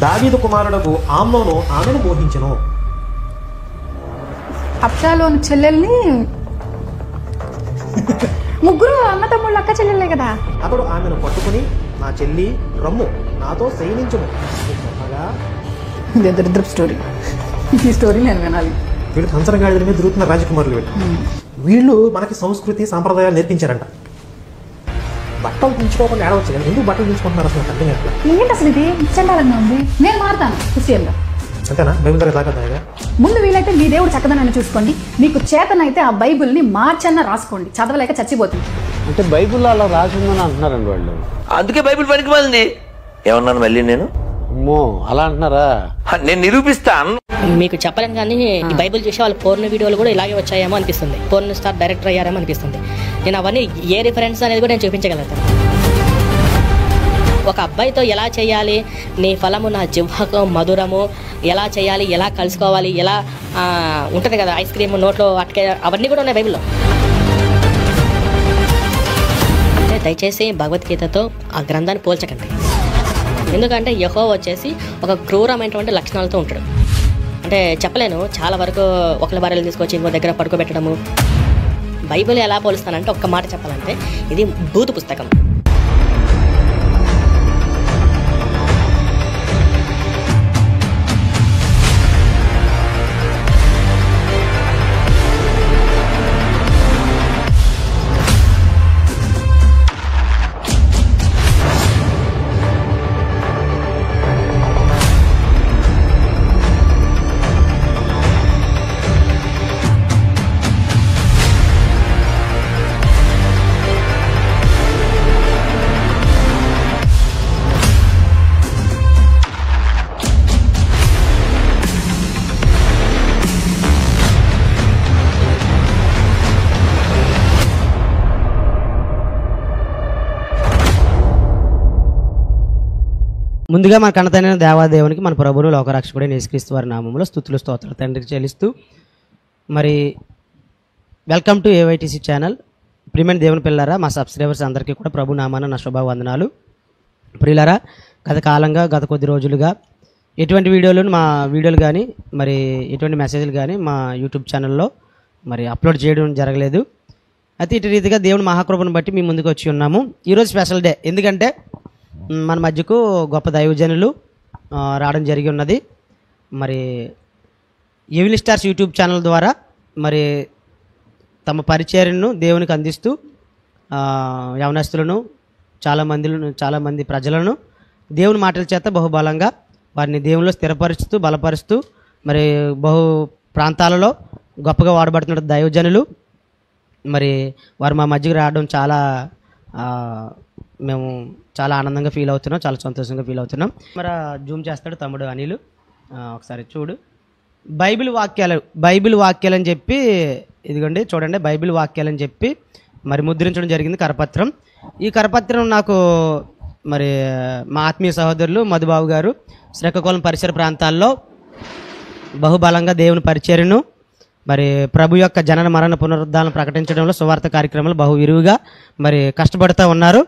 దావీదు కుమారుడకు ఆమ్నోను ఆమెను మోహించెను. అబ్షాలోను చెల్లెల్ని ముగ్గురు అన్న తమ్ముళ్ళు అక్క చెల్లెలే కదా. అతడు ఆమెను పట్టుకుని, నా చెల్లి రమ్ము, నాతో శయనించుము చెప్పగా. దరిద్రపు స్టోరీ. ఈ స్టోరీ నేను వినాలి. వీళ్ళు కంచరగాడిల మీద తిరుగుతున్న రాజకుమారులు వీళ్ళు మనకి సంస్కృతి సాంప్రదాయాలు నేర్పించారంట. బట్టలు దించుకోకుండా ఏడవచ్చు కానీ ఎందుకు బట్టలు దించుకుంటున్నారు అసలు అర్థం కావట్లా. ఏంటి అసలు ఇది చండాలంగా ఉంది. నేను మారుతాను క్రిస్టియన్గా. అంతేనా? బైబిల్ దగ్గర దాకా ముందు వీలైతే మీ దేవుడు చక్కదనాన్ని చూసుకోండి. మీకు చేతనైతే ఆ బైబిల్ని మార్చన్న రాసుకోండి. చదవలేక చచ్చిపోతుంది. అంటే బైబిల్లో అలా రాసిందని అంటున్నారండి వాళ్ళు. అందుకే బైబిల్ పనికి మాలింది. ఏమన్నాను మళ్ళీ నేను? అమ్మో అలా అంటున్నారా? నేను నిరూపిస్తాను. మీకు చెప్పలేను కానీ ఈ బైబిల్ చూసి వాళ్ళు పోర్న్ వీడియోలు కూడా ఇలాగే వచ్చాయేమో అనిపిస్తుంది. పోర్న్ స్టార్ డైరెక్టర్ అయ్యారేమో అనిపిస్తుంది. నేను అవన్నీ ఏ రిఫరెన్స్ అనేది కూడా నేను చూపించగలుగుతాను. ఒక అబ్బాయితో ఎలా చేయాలి, నీ ఫలము నా జిహ్వకు మధురము, ఎలా చేయాలి, ఎలా కలుసుకోవాలి, ఎలా ఉంటుంది కదా ఐస్ క్రీమ్ నోట్లో అట్కే, అవన్నీ కూడా ఉన్నాయి బైబిల్లో. అంటే దయచేసి భగవద్గీతతో ఆ గ్రంథాన్ని పోల్చకండి. ఎందుకంటే యెహోవా వచ్చేసి ఒక క్రూరమైనటువంటి లక్షణాలతో ఉంటాడు. అంటే చెప్పలేను, చాలా వరకు ఒకరి భార్యలు తీసుకొచ్చి ఇంకో దగ్గర పడుకోబెట్టడము. బైబిల్ ఎలా పోలుస్తానంటే ఒక్క మాట చెప్పాలంటే ఇది భూత పుస్తకం. ముందుగా మన కన్నతైన దేవాదేవునికి, మన ప్రభువును లోకరక్షకుడు యేసుక్రీస్తు వారి నామములో స్తుతులు స్తోత్రాలు తండ్రికి చెల్లిస్తూ, మరి వెల్కమ్ టు ఏవైటీసీ ఛానల్. ప్రియమైన దేవుని పిల్లరా, మా సబ్స్క్రైబర్స్ అందరికీ కూడా ప్రభు నామాన నా శుభవందనాలు. ప్రియులారా, గత కొద్ది రోజులుగా ఎటువంటి వీడియోలు కానీ మరి ఎటువంటి మెసేజ్లు కానీ మా యూట్యూబ్ ఛానల్లో మరి అప్లోడ్ చేయడం జరగలేదు. అయితే ఇటు రీతిగా దేవుని మహాకృపను బట్టి మీ ముందుకు వచ్చి ఉన్నాము. ఈరోజు స్పెషల్ డే, ఎందుకంటే మన మధ్యకు గొప్ప దైవజనులు రావడం జరిగి ఉన్నది. మరి ఎవెల్ స్టార్స్ యూట్యూబ్ ఛానల్ ద్వారా మరి తమ పరిచర్యను దేవునికి అందిస్తూ యవనస్తులను చాలామంది ప్రజలను దేవుని మాటల చేత బహుబలంగా వారిని దేవునిలో స్థిరపరుస్తూ బలపరుస్తూ మరి బహు ప్రాంతాలలో గొప్పగా వాడబడుతున్న దైవజనులు మరి వారు మా మధ్యకు రావడం మేము చాలా ఆనందంగా ఫీల్ అవుతున్నాం, చాలా సంతోషంగా ఫీల్ అవుతున్నాం. మరి జూమ్ చేస్తాడు తమ్ముడు అనిలు, ఒకసారి చూడు. బైబిల్ వాక్యాలు అని చెప్పి, ఇదిగోండి చూడండి, బైబిల్ వాక్యాలు అని చెప్పి మరి ముద్రించడం జరిగింది కరపత్రం. ఈ కరపత్రం నాకు మరి మా ఆత్మీయ సహోదరులు మధుబాబు గారు శ్రీకాకుళం పరిసర ప్రాంతాల్లో బహుబలంగా దేవుని పరిచర్యను మరి ప్రభు యొక్క జనన మరణ పునరుద్ధాలను ప్రకటించడంలో సువార్త కార్యక్రమాలు బహు విరివిగా మరి కష్టపడుతూ ఉన్నారు.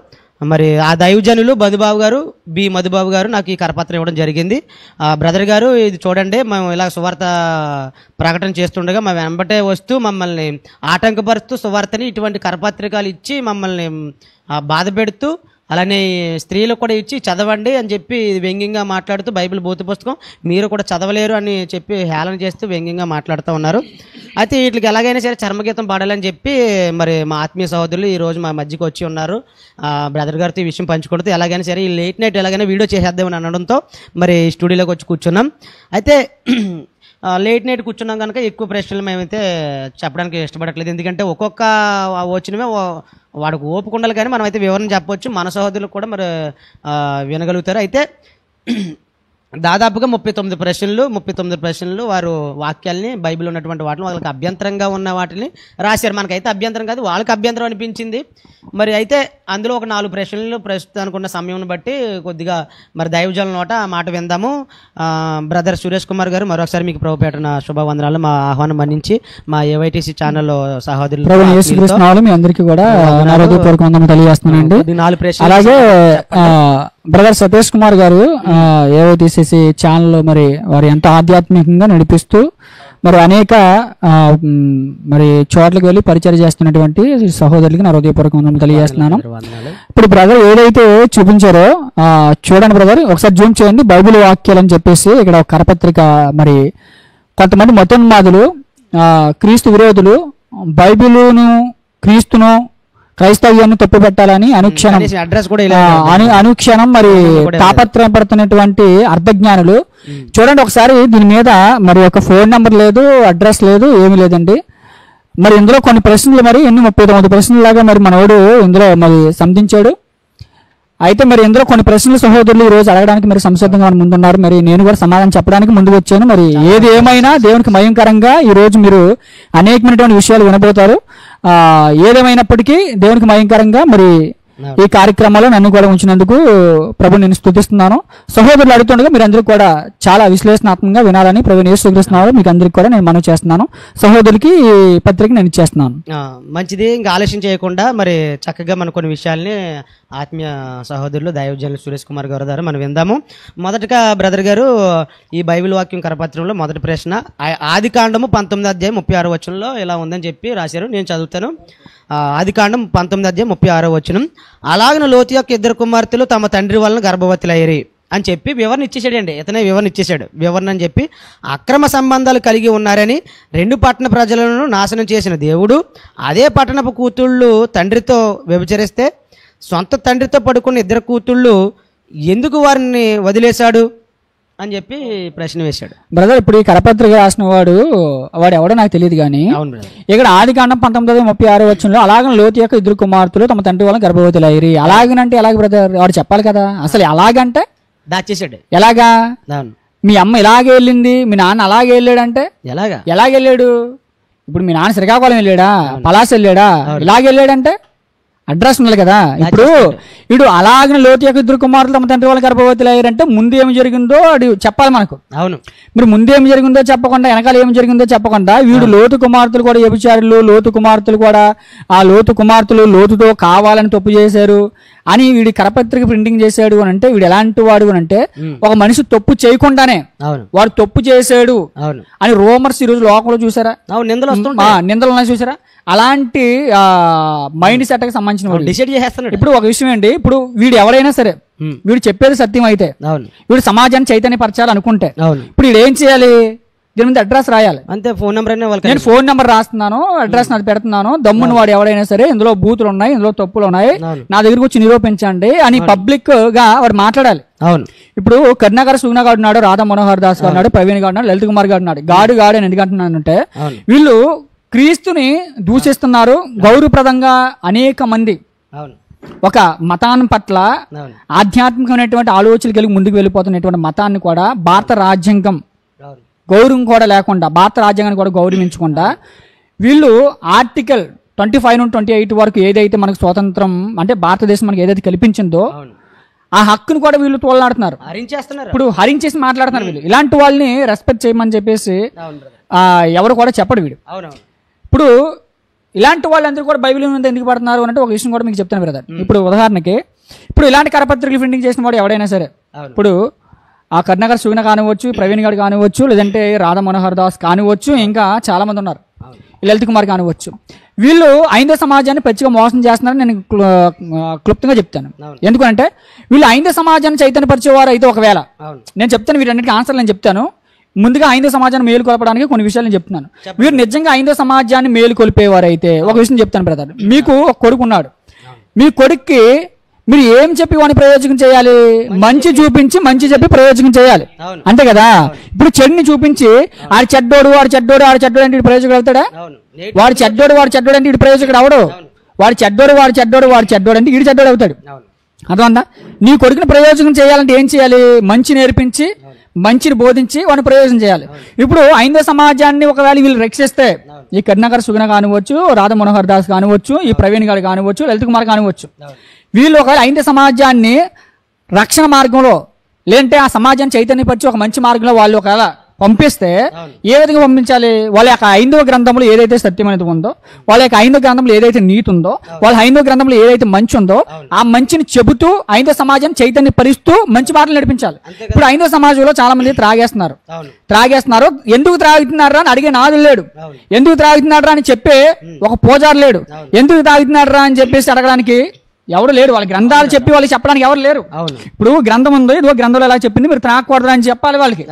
మరి ఆ దైవజనులు మధుబాబు గారు నాకు ఈ కరపత్రం ఇవ్వడం జరిగింది. బ్రదర్ గారు, ఇది చూడండి, మేము ఇలా సువార్త ప్రకటన చేస్తుండగా మా వెంబటే వస్తూ మమ్మల్ని ఆటంకపరుస్తూ సువార్తని ఇటువంటి కరపత్రికలు ఇచ్చి మమ్మల్ని బాధ పెడుతూ, అలానే స్త్రీలకు కూడా ఇచ్చి చదవండి అని చెప్పి వ్యంగ్యంగా మాట్లాడుతూ, బైబిల్ భూత పుస్తకం మీరు కూడా చదవలేరు అని చెప్పి హేళన చేస్తూ వ్యంగ్యంగా మాట్లాడుతూ ఉన్నారు. అయితే వీటికి ఎలాగైనా సరే చర్మగీతం పాడాలని చెప్పి మరి మా ఆత్మీయ సహోదరులు ఈరోజు మా మధ్యకి వచ్చి ఉన్నారు. బ్రదర్ గారితో ఈ విషయం పంచుకుంటూ ఎలాగైనా సరే ఈ లేట్ నైట్ ఎలాగైనా వీడియో చేసేద్దామని అనడంతో మరి స్టూడియోలోకి వచ్చి కూర్చున్నాం. అయితే లేట్ నైట్ కూర్చున్నాం కనుక ఎక్కువ ప్రశ్నలు మేమైతే చెప్పడానికి ఇష్టపడట్లేదు. ఎందుకంటే ఒక్కొక్క వచ్చినవే వాడికి ఓపిక ఉండాలి, కానీ మనం అయితే వివరణ చెప్పవచ్చు, మన సహోదరులకు కూడా మరి వినగలుగుతారు. అయితే దాదాపుగా 39 ప్రశ్నలు వారు వాక్యాల్ని బైబిల్ ఉన్నటువంటి వాటిని వాళ్ళకి అభ్యంతరంగా ఉన్న వాటిని రాశారు. మనకైతే అభ్యంతరం కాదు, వాళ్ళకి అభ్యంతరం అనిపించింది. మరి అయితే అందులో ఒక 4 ప్రశ్నలు ప్రస్తుతానికి ఉన్న సమయం బట్టి కొద్దిగా మరి దైవజనుల నోట ఆ మాట విందాము. బ్రదర్ సురేష్ కుమార్ గారు, మరొకసారి మీకు ప్రభుపేటన శుభవందనాలు. మా ఆహ్వానం మన్నించి మా ఏవైటీసీ ఛానల్లో సహోదరులు మీ అందరికీ కూడా తెలియజేస్తున్నానండి. అలాగే బ్రదర్ సతీష్ కుమార్ గారు ఏవో తీసేసి ఛానల్ మరి వారు ఎంతో ఆధ్యాత్మికంగా నడిపిస్తూ మరి అనేక మరి చోట్లకు వెళ్ళి పరిచయం చేస్తున్నటువంటి సహోదరులకి నా హృదయపూర్వక వందనాలు తెలియజేస్తున్నాను. ఇప్పుడు బ్రదర్ ఏదైతే చూపించారో చూడండి బ్రదర్, ఒకసారి జూమ్ చేయండి. బైబిల్ వాక్యాలు అని చెప్పేసి ఇక్కడ ఒక కరపత్రిక. మరి కొంతమంది మతోన్మాదులు, క్రీస్తు విరోధులు బైబిలును క్రీస్తును క్రైస్తవ్యాన్ని తప్పు పెట్టాలని అనుక్షణం అనుక్షణం మరి తాపత్రయం పడుతున్నటువంటి అర్ధజ్ఞానులు చూడండి. ఒకసారి దీని మీద మరి ఒక ఫోన్ నెంబర్ లేదు, అడ్రస్ లేదు, ఏమీ లేదండి. మరి ఇందులో కొన్ని ప్రశ్నలు, మరి ఎన్ని 39 ప్రశ్నలు లాగా మరి మనోడు ఇందులో మరి సంధించాడు. అయితే మరి ఇందులో కొన్ని ప్రశ్నలు సహోదరులు ఈ రోజు అడగడానికి మరి సంసిద్ధంగా ముందున్నారు. మరి నేను కూడా సమాధానం చెప్పడానికి ముందుకు వచ్చాను. మరి ఏది ఏమైనా దేవునికి మయంకరంగా ఈ రోజు మీరు అనేకమైనటువంటి విషయాలు వినబోతారు. ఏదేమైనప్పటికీ దేవునికి మయంకరంగా మరి ఈ కార్యక్రమాల్లో నన్ను కూడా ఉంచినందుకు ప్రభు నేను స్తుతిస్తున్నాను. సహోదరులు అడుగుతుండగా మీరు అందరూ కూడా చాలా విశ్లేషణాత్మకంగా వినాలని ప్రభు యేసుక్రీస్తున్నారు మీకు అందరికి కూడా నేను మనవి చేస్తున్నాను. సహోదరులకి ఈ పత్రిక నేను ఇచ్చేస్తున్నాను. మంచిది. ఇంకా ఆలస్యం చేయకుండా మరి చక్కగా మన కొన్ని విషయాల్ని ఆత్మీయ సహోదరులు దైవజనులు సురేష్ కుమార్ గారి ద్వారా మనం విందాము. మొదటగా బ్రదర్ గారు ఈ బైబిల్ వాక్యం కరపత్రంలో మొదటి ప్రశ్న ఆదికాండము 19:36 ఇలా ఉందని చెప్పి రాశారు. నేను చదువుతాను. ఆదికాండం 19:36 అలాగను లోతు యొక్క 2 కుమార్తెలు తమ తండ్రి వలన గర్భవతులయ్యారు అని చెప్పి వివరణ ఇచ్చేసాడు అండి. ఇతనే వివరణ ఇచ్చేసాడు. వివరణ అని చెప్పి అక్రమ సంబంధాలు కలిగి ఉన్నారని 2 పట్టణ ప్రజలను నాశనం చేసిన దేవుడు అదే పట్టణపు కూతుళ్ళు తండ్రితో వ్యభిచరిస్తే సొంత తండ్రితో పడుకున్న 2 కూతుళ్ళు ఎందుకు వారిని వదిలేశాడు అని చెప్పి ప్రశ్న వేశాడు. బ్రదర్ ఇప్పుడు ఈ కరపత్రిక రాసిన వాడు ఎవడో నాకు తెలియదు కానీ ఇక్కడ ఆదికాండం 19:36 అలాగే లోతు యొక్క 2 కుమార్తెలు తమ తండ్రి వల్ల గర్భవతులయ్యారు. అలాగనంటే ఎలాగ బ్రదర్? వాడు చెప్పాలి కదా. అసలు ఎలాగంటే దాచేసాడు. ఎలాగా? మీ అమ్మ ఇలాగే వెళ్ళింది, మీ నాన్న అలాగే వెళ్ళాడంటే ఎలాగెళ్ళాడు? ఇప్పుడు మీ నాన్న శ్రీకాకుళం వెళ్ళాడా, పలాస వెళ్ళాడా? ఇలాగే వెళ్ళాడంటే అడ్రస్ ఉండాలి కదా. ఇప్పుడు వీడు అలాగే లోతు యొక్క 2 కుమారులు తమ తండ్రి వాళ్ళ గర్భవతులు అయ్యారంటే ముందు ఏమి జరిగిందో అది చెప్పాలి మనకు. అవును. మీరు ముందు ఏమి జరిగిందో చెప్పకుండా వెనకాల ఏమి జరిగిందో చెప్పకుండా వీడు లోతు కుమార్తెలు కూడా వ్యభిచారులు, లోతు కుమార్తెలు కూడా ఆ లోతు కుమార్తెలు లోతుతో కావాలని తప్పు చేశారు అని వీడి కరపత్రిక ప్రింటింగ్ చేశాడు అని అంటే వీడు ఎలాంటి వాడు అని అంటే ఒక మనిషి తప్పు చేయకుండానే వాడు తప్పు చేశాడు అని రూమర్స్ ఈ రోజు లోకంలో చూసారా? నిందలు ఉన్నాయి చూసారా? అలాంటి మైండ్ సెట్ కి సంబంధించిన డిసైడ్ చేసేస్తున్నాడు. ఇప్పుడు ఒక విషయం ఏంటి, ఇప్పుడు వీడు ఎవరైనా సరే వీడు చెప్పేది సత్యం అయితే వీడు సమాజాన్ని చైతన్యపరచాలనుకుంటే ఇప్పుడు వీడు ఏం చేయాలి? దీని మీద అడ్రస్ రాయాలి అంతే. ఫోన్ నెంబర్ నేను ఫోన్ నెంబర్ రాస్తున్నాను, అడ్రస్ నాది పెడుతున్నాను. దమ్ముని వాడు ఎవడైనా సరే ఇందులో బూతులు ఉన్నాయి, ఇందులో తప్పులు ఉన్నాయి, నా దగ్గరకు వచ్చి నిరూపించండి అని పబ్లిక్ గా వాడు మాట్లాడాలి. అవును. ఇప్పుడు కరుణాకర్ సుగుణ గారు ఉన్నాడు, రాధా మనోహర్ దాస్ గారు ఉన్నాడు, ప్రవీణ్ గారు ఉన్నాడు, లలిత్ కుమార్ గారు ఉన్నాడు. గాడు అని ఎందుకంటున్నానంటే వీళ్ళు క్రీస్తుని దూషిస్తున్నారు. గౌరవప్రదంగా అనేక మంది ఒక మతాన్ని పట్ల ఆధ్యాత్మికమైనటువంటి ఆలోచనలు కలిగి ముందుకు వెళ్ళిపోతున్నటువంటి మతాన్ని కూడా భారత రాజ్యాంగం గౌరవం కూడా లేకుండా, భారత రాజ్యాంగాన్ని కూడా గౌరవించకుండా వీళ్ళు ఆర్టికల్ 25 నుండి 28 వరకు ఏదైతే మనకు స్వాతంత్రం అంటే భారతదేశం మనకి ఏదైతే కల్పించిందో ఆ హక్కును కూడా వీళ్ళు తోలనాడుతున్నారు. ఇప్పుడు హరించేసి మాట్లాడుతున్నారు వీళ్ళు. ఇలాంటి వాళ్ళని రెస్పెక్ట్ చేయమని చెప్పేసి ఎవరు కూడా చెప్పడు వీడు. ఇప్పుడు ఇలాంటి వాళ్ళందరూ కూడా బైబిల్ మీద ఎందుకు పడుతున్నారు అంటే ఒక విషయం కూడా మీకు చెప్తాను బ్రదర్. ఇప్పుడు ఉదాహరణకి ఇప్పుడు ఇలాంటి కరపత్రికలు ప్రింటింగ్ చేసిన వాడు ఎవడైనా సరే, ఇప్పుడు ఆ కరుణాకర్ సుగుణ కానివచ్చు, ప్రవీణ్ గారు కానివచ్చు, లేదంటే రాధా మనోహర్ దాస్ కానివచ్చు, ఇంకా చాలా మంది ఉన్నారు, లలిత్ కుమార్ కానివచ్చు, వీళ్ళు ఐంద సమాజాన్ని పచ్చిగా మోసం చేస్తున్నారని నేను క్లుప్తంగా చెప్తాను. ఎందుకంటే వీళ్ళు ఐంద సమాజాన్ని చైతన్యపరిచేవారు అయితే ఒకవేళ నేను చెప్తాను, వీటన్నిటికీ ఆన్సర్ నేను చెప్తాను. ముందుగా ఐంద సమాజాన్ని మేలుకొల్పడానికి కొన్ని విషయాలు నేను చెప్తున్నాను. వీరు నిజంగా ఐంద సమాజాన్ని మేలుకొల్పేవారు అయితే ఒక విషయం చెప్తాను బ్రదర్. మీకు ఒక కొడుకు ఉన్నాడు, మీ కొడుక్కి మీరు ఏం చెప్పి వాడిని ప్రయోజకం చేయాలి? మంచి చూపించి మంచి చెప్పి ప్రయోజకం చేయాలి, అంతే కదా. ఇప్పుడు చెడుని చూపించి ఆడి చెడ్డోడు అంటే ఇటు ప్రయోజకుడు అవుతాడా? వాడు చెడ్డోడు అంటే ఇటు ప్రయోజకుడు అవడు. వాడు చెడ్డోడు అంటే ఇటు చెడ్డోడు అవుతాడు. అర్థమందా? నీ కొడుకుని ప్రయోజనం చేయాలంటే ఏం చేయాలి? మంచి నేర్పించి మంచిని బోధించి వాడిని ప్రయోజనం చేయాలి. ఇప్పుడు ఐంద సమాజాన్ని ఒకవేళ వీళ్ళు రక్షిస్తే ఈ కరుణాకర్ సుగుణ కానివచ్చు, రాధా మనోహర్ దాస్ కానివచ్చు, ఈ ప్రవీణ్ గారు కానివచ్చు, లలిత్ కుమార్ కానివచ్చు, వీళ్ళు ఒకవేళ ఐంద సమాజాన్ని రక్షణ మార్గంలో లేదంటే ఆ సమాజాన్ని చైతన్యపరిచి ఒక మంచి మార్గంలో వాళ్ళు ఒకవేళ పంపిస్తే ఏ విధంగా పంపించాలి? వాళ్ళ యొక్క 5వ గ్రంథంలో ఏదైతే సత్యం అనేది ఉందో, వాళ్ళ యొక్క 5వ గ్రంథంలో ఏదైతే నీతి ఉందో, వాళ్ళ 5వ గ్రంథంలో ఏదైతే మంచి ఉందో ఆ మంచిని చెబుతూ 5వ సమాజాన్ని చైతన్యపరుస్తూ మంచి మాటలు నడిపించాలి. ఇప్పుడు 5వ సమాజంలో చాలా మంది త్రాగేస్తున్నారు. ఎందుకు త్రాగుతున్నారా అని అడిగే నాదులు లేడు, ఎందుకు త్రాగుతున్నారా అని చెప్పే ఒక పూజారు లేడు, ఎందుకు త్రాగుతున్నారా అని చెప్పేసి అడగడానికి ఎవరు లేరు. వాళ్ళ గ్రంథాలు చెప్పి వాళ్ళకి చెప్పడానికి ఎవరు లేరు. ఇప్పుడు గ్రంథం ఉంది, ఇదిగో గ్రంథంలో ఎలా చెప్పింది, మీరు త్రాగకూడదు అని చెప్పాలి వాళ్ళకి.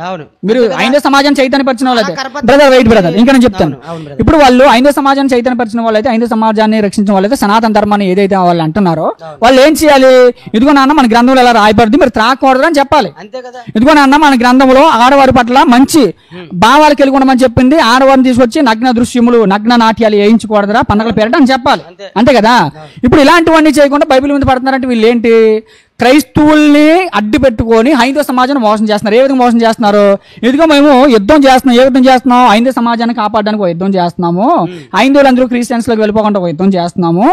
మీరు 5వ సమాజాన్ని చైతన్యపరిచిన వాళ్ళైతే బ్రదర్ ఇంకా నేను చెప్తాను. ఇప్పుడు వాళ్ళు 5వ సమాజాన్ని చైతన్యపరిచిన వాళ్ళైతే, 5వ సమాజాన్ని రక్షించిన వాళ్ళైతే, సనాతన ధర్మాన్ని ఏదైతే వాళ్ళు అంటున్నారో వాళ్ళు ఏం చేయాలి? ఇదిగో నాన్న మన గ్రంథంలో ఎలా రాయబడింది, మీరు త్రాగకూడదు అని చెప్పాలి. ఇదిగో నాన్న మన గ్రంథంలో ఆడవారి పట్ల మంచి భావాలు కలిగి ఉండమని చెప్పింది, ఆడవారిని తీసుకొచ్చి నగ్న దృశ్యములు నగ్న నాట్యాలు వేయించకూడదురా పండగల పేరట అని చెప్పాలి. అంతే కదా? ఇప్పుడు ఇలాంటివన్నీ చేయకుండా బైబిల్ మీద పడుతున్నారంటే వీళ్ళు ఏంటి? క్రైస్తవుల్ని అడ్డు పెట్టుకొని 5వ సమాజాన్ని మోసం చేస్తున్నారు. ఏ విధంగా మోసం చేస్తున్నారు? ఇదిగో మేము యుద్ధం చేస్తున్నాం. ఏ యుద్ధం చేస్తున్నాం? 5వ సమాజాన్ని కాపాడడానికి ఒక యుద్ధం చేస్తున్నాము. 500 క్రిస్టియన్స్ లోకి వెళ్ళిపోకుండా ఒక యుద్ధం చేస్తున్నాము.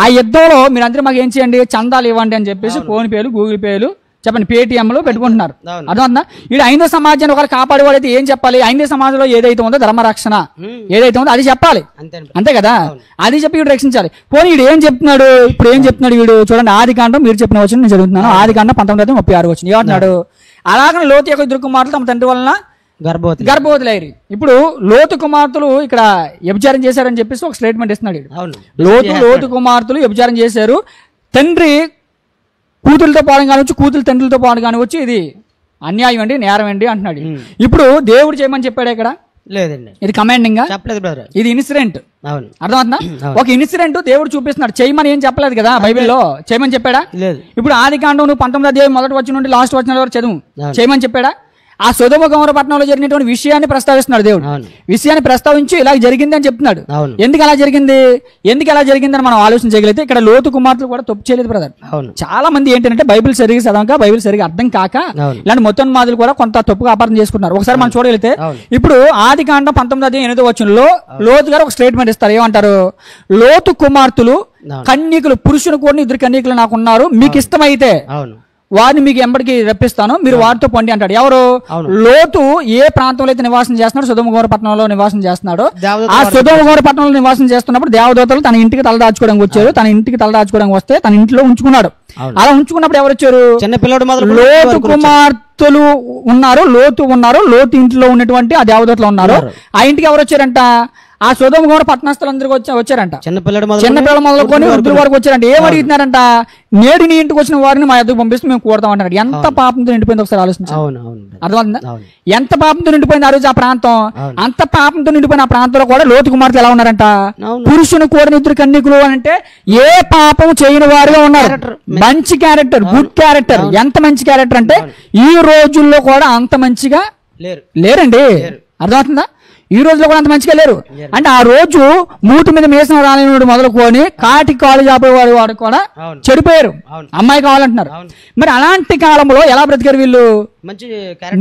ఆ యుద్ధంలో మీరందరూ మాకు ఏం చేయండి, చందాలు ఇవ్వండి అని చెప్పేసి ఫోన్ పేలు, గూగుల్ పేలు, చెప్పండి పేటిఎంలో పెట్టుకుంటున్నారు. అర్థమవుతుందా? ఇది 5వ సమాజాన్ని ఒకరు కాపాడేవాడైతే ఏం చెప్పాలి? 5వ సమాజంలో ఏదైతే ఉందో ధర్మరక్షణ ఏదైతే ఉందో అది చెప్పాలి. అంతే కదా? అది చెప్పి వీడు రక్షించాలి. పోనీ వీడు ఏం చెప్తున్నాడు? ఇప్పుడు ఏం చెప్తున్నాడు వీడు? చూడండి, ఆదికాండం మీరు చెప్పిన వచ్చిన నేను చదువుతున్నాను. ఆదికాండం 19:36 వచ్చింది. ఏమంటున్నాడు? అలాగనే లోతు యొక్క ఇద్దరు కుమారులు తమ తండ్రి వలన గర్భవతులైరి. ఇప్పుడు లోతు కుమార్తెలు ఇక్కడ వ్యభిచారం చేశారని చెప్పేసి ఒక స్టేట్మెంట్ ఇస్తున్నాడు. లోతు కుమార్తెలు వ్యభిచారం చేశారు, తండ్రి కూతులతో పోవడం కానివచ్చు, కూతురు తండ్రులతో పోవడం కానివచ్చు, ఇది అన్యాయం అండి, నేరం అండి అంటున్నాడు. ఇప్పుడు దేవుడు చేయమని చెప్పాడు ఇక్కడ? లేదండి. ఇది కమాండింగ్ చెప్పలేదు బ్రదర్, ఇది ఇన్సిడెంట్. అర్థమవుతుందా? ఒక ఇన్సిడెంట్ దేవుడు చూపిస్తున్నాడు, చేయమని ఏం చెప్పలేదు కదా బైబిల్లో. చేయమని చెప్పాడా? లేదు. ఇప్పుడు ఆదికాండం నువ్వు 19వ అధ్యాయం మొదటి వచనం నుండి లాస్ట్ వచనం వరకు చదువు, చేయమని చెప్పాడా? ఆ సొదొమ గొమొర్రా పట్టణంలో జరిగినటువంటి విషయాన్ని ప్రస్తావిస్తున్నాడు దేవుడు. విషయాన్ని ప్రస్తావించి ఇలా జరిగింది అని చెప్తున్నాడు. ఎందుకు అలా జరిగిందని మనం ఆలోచన చేయగలిగితే ఇక్కడ లోతు కుమార్తెలు కూడా తప్పు చేయలేదు బ్రదర్. చాలా మంది ఏంటంటే బైబిల్ సరిగా చదవక, బైబిల్ సరిగా అర్థం కాక ఇలాంటి మొత్తం మాదిరి కూడా కొంత తప్పుగా అపార్థం చేసుకుంటున్నారు. ఒకసారి మనం చూడగలిగితే ఇప్పుడు ఆదికాండం 19:8 వచనంలో లోతు గారు ఒక స్టేట్మెంట్ ఇస్తారు. ఏమంటారు? లోతు కుమార్తెలు కన్యకులు, పురుషుని కూడా 2 కన్యకులు నాకు ఉన్నారు, మీకు ఇష్టమైతే వారిని మీకు ఎంబడికి రప్పిస్తాను, మీరు వారితో పండి అంటాడు. ఎవరు? లోతు ఏ ప్రాంతంలో అయితే నివాసం చేస్తున్నాడు, సొదొమ గొమొర్రా పట్టణంలో నివాసం చేస్తున్నాడు. ఆ సొదొమ గొమొర్రా పట్టణంలో నివాసం చేస్తున్నప్పుడు దేవదూతలు తన ఇంటికి తలదాచుకోవడానికి వచ్చారు. తన ఇంటికి తలదాచుకోవడానికి వస్తే తన ఇంట్లో ఉంచుకున్నాడు. అలా ఉంచుకున్నప్పుడు ఎవరు వచ్చారు? లోతు కుమార్తెలు ఉన్నారు, లోతు ఇంట్లో ఉన్నటువంటి ఆ దేవదూతలు ఉన్నారు. ఆ ఇంటికి ఎవరు వచ్చారంట? ఆ సొదొమ గొమొర్రా పట్టణస్థులందరూ వచ్చారంట. చిన్నపిల్లలు మొదలుకొని వృద్ధుల వరకు వచ్చారంట. ఏం అడుగుతున్నారంట? నేడు నీ ఇంటికి వచ్చిన వారిని మా ఎదుగు పంపిస్తే మేము కూడతాం అంటారు. ఎంత పాపంతో నిండిపోయింది ఒకసారి ఆలోచించాలి. అర్థమవుతుందా? ఎంత పాపంతో నిండిపోయింది ఆ రోజు ఆ ప్రాంతం. అంత పాపంతో నిండిపోయిన ఆ ప్రాంతంలో కూడా లోతు కుమార్తెలు ఎలా ఉన్నారంట? పురుషుని కూడా 2 కన్యకులు అంటే ఏ పాపం చేయని వారుగా ఉన్నారు. మంచి క్యారెక్టర్, గుడ్ క్యారెక్టర్. ఎంత మంచి క్యారెక్టర్ అంటే ఈ రోజుల్లో కూడా అంత మంచిగా లేరండి. అర్థమవుతుందా? ఈ రోజులో కూడా అంత మంచిగా లేరు. అంటే ఆ రోజు మూటి మీద మేసం రాలేనుడు మొదలుకొని కాటికి కాలు చాపేవాడు వాడు కూడా చెడిపోయారు. అమ్మాయి కావాలంటున్నారు. మరి అలాంటి కాలంలో ఎలా బ్రతికారు వీళ్ళు?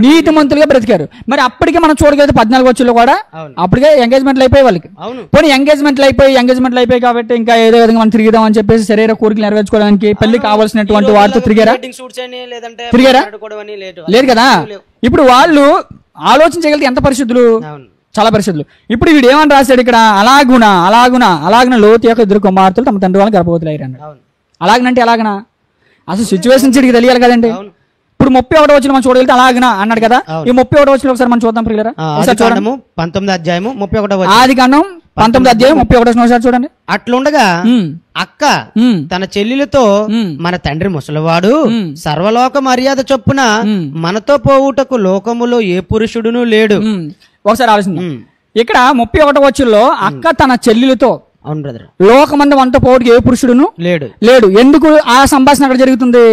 నీతి మంతులుగా బ్రతికారు. మరి అప్పటికే మనం చూడగలిగితే 14 వచ్చుల్లో కూడా అప్పటికే ఎంగేజ్మెంట్లు అయిపోయి వాళ్ళకి. పోనీ ఎంగేజ్మెంట్లు అయిపోయి కాబట్టి ఇంకా ఏదో విధంగా మనం తిరిగిదాం అని చెప్పేసి శరీర కోరికలు నెరవేర్చుకోవడానికి పెళ్లి కావాల్సినటువంటి వాటితో తిరిగారా? లేదు కదా. ఇప్పుడు వాళ్ళు ఆలోచించగలిగితే ఎంత పరిశుద్ధులు, చాలా పరిస్థితులు. ఇప్పుడు వీడు ఏమని రాశాడు ఇక్కడ? అలాగున లోతు యొక్క 2 కుమార్తెలు తమ తండ్రి వాళ్ళని గర్భవతులయ్యారు అన్నాడు. అలాగనంటే ఎలాగనా? అసలు సిచ్యువేషన్ వీడికి తెలియాలి కదండి. ఇప్పుడు 31వ వచనం మనం చూడగలిగితే అలాగనా అన్నాడు కదా. ఈ 31వ వచనం ఒకసారి మనం చూద్దాం ప్రియులారా. చూడండి 19వ అధ్యాయము 31వ వచనం. ఆదికాండం 19వ అధ్యాయం 31వ వచనం ఒకసారి చూడండి. అట్లుండగా అక్క తన చెల్లెలతో, మన తండ్రి ముసలివాడు, సర్వలోక మర్యాద చొప్పున మనతో పోవుటకు లోకములో ఏ పురుషుడును లేడు. ఒకసారి ఆలోచన. ఇక్కడ 31వ వచనంలో అక్క తన చెల్లెలతో, అవును బ్రదర్, లోకమందు మనతో పోవుటకు ఏ పురుషుడును లేడు. ఎందుకు ఆ సంభాషణ అక్కడ జరుగుతుంది?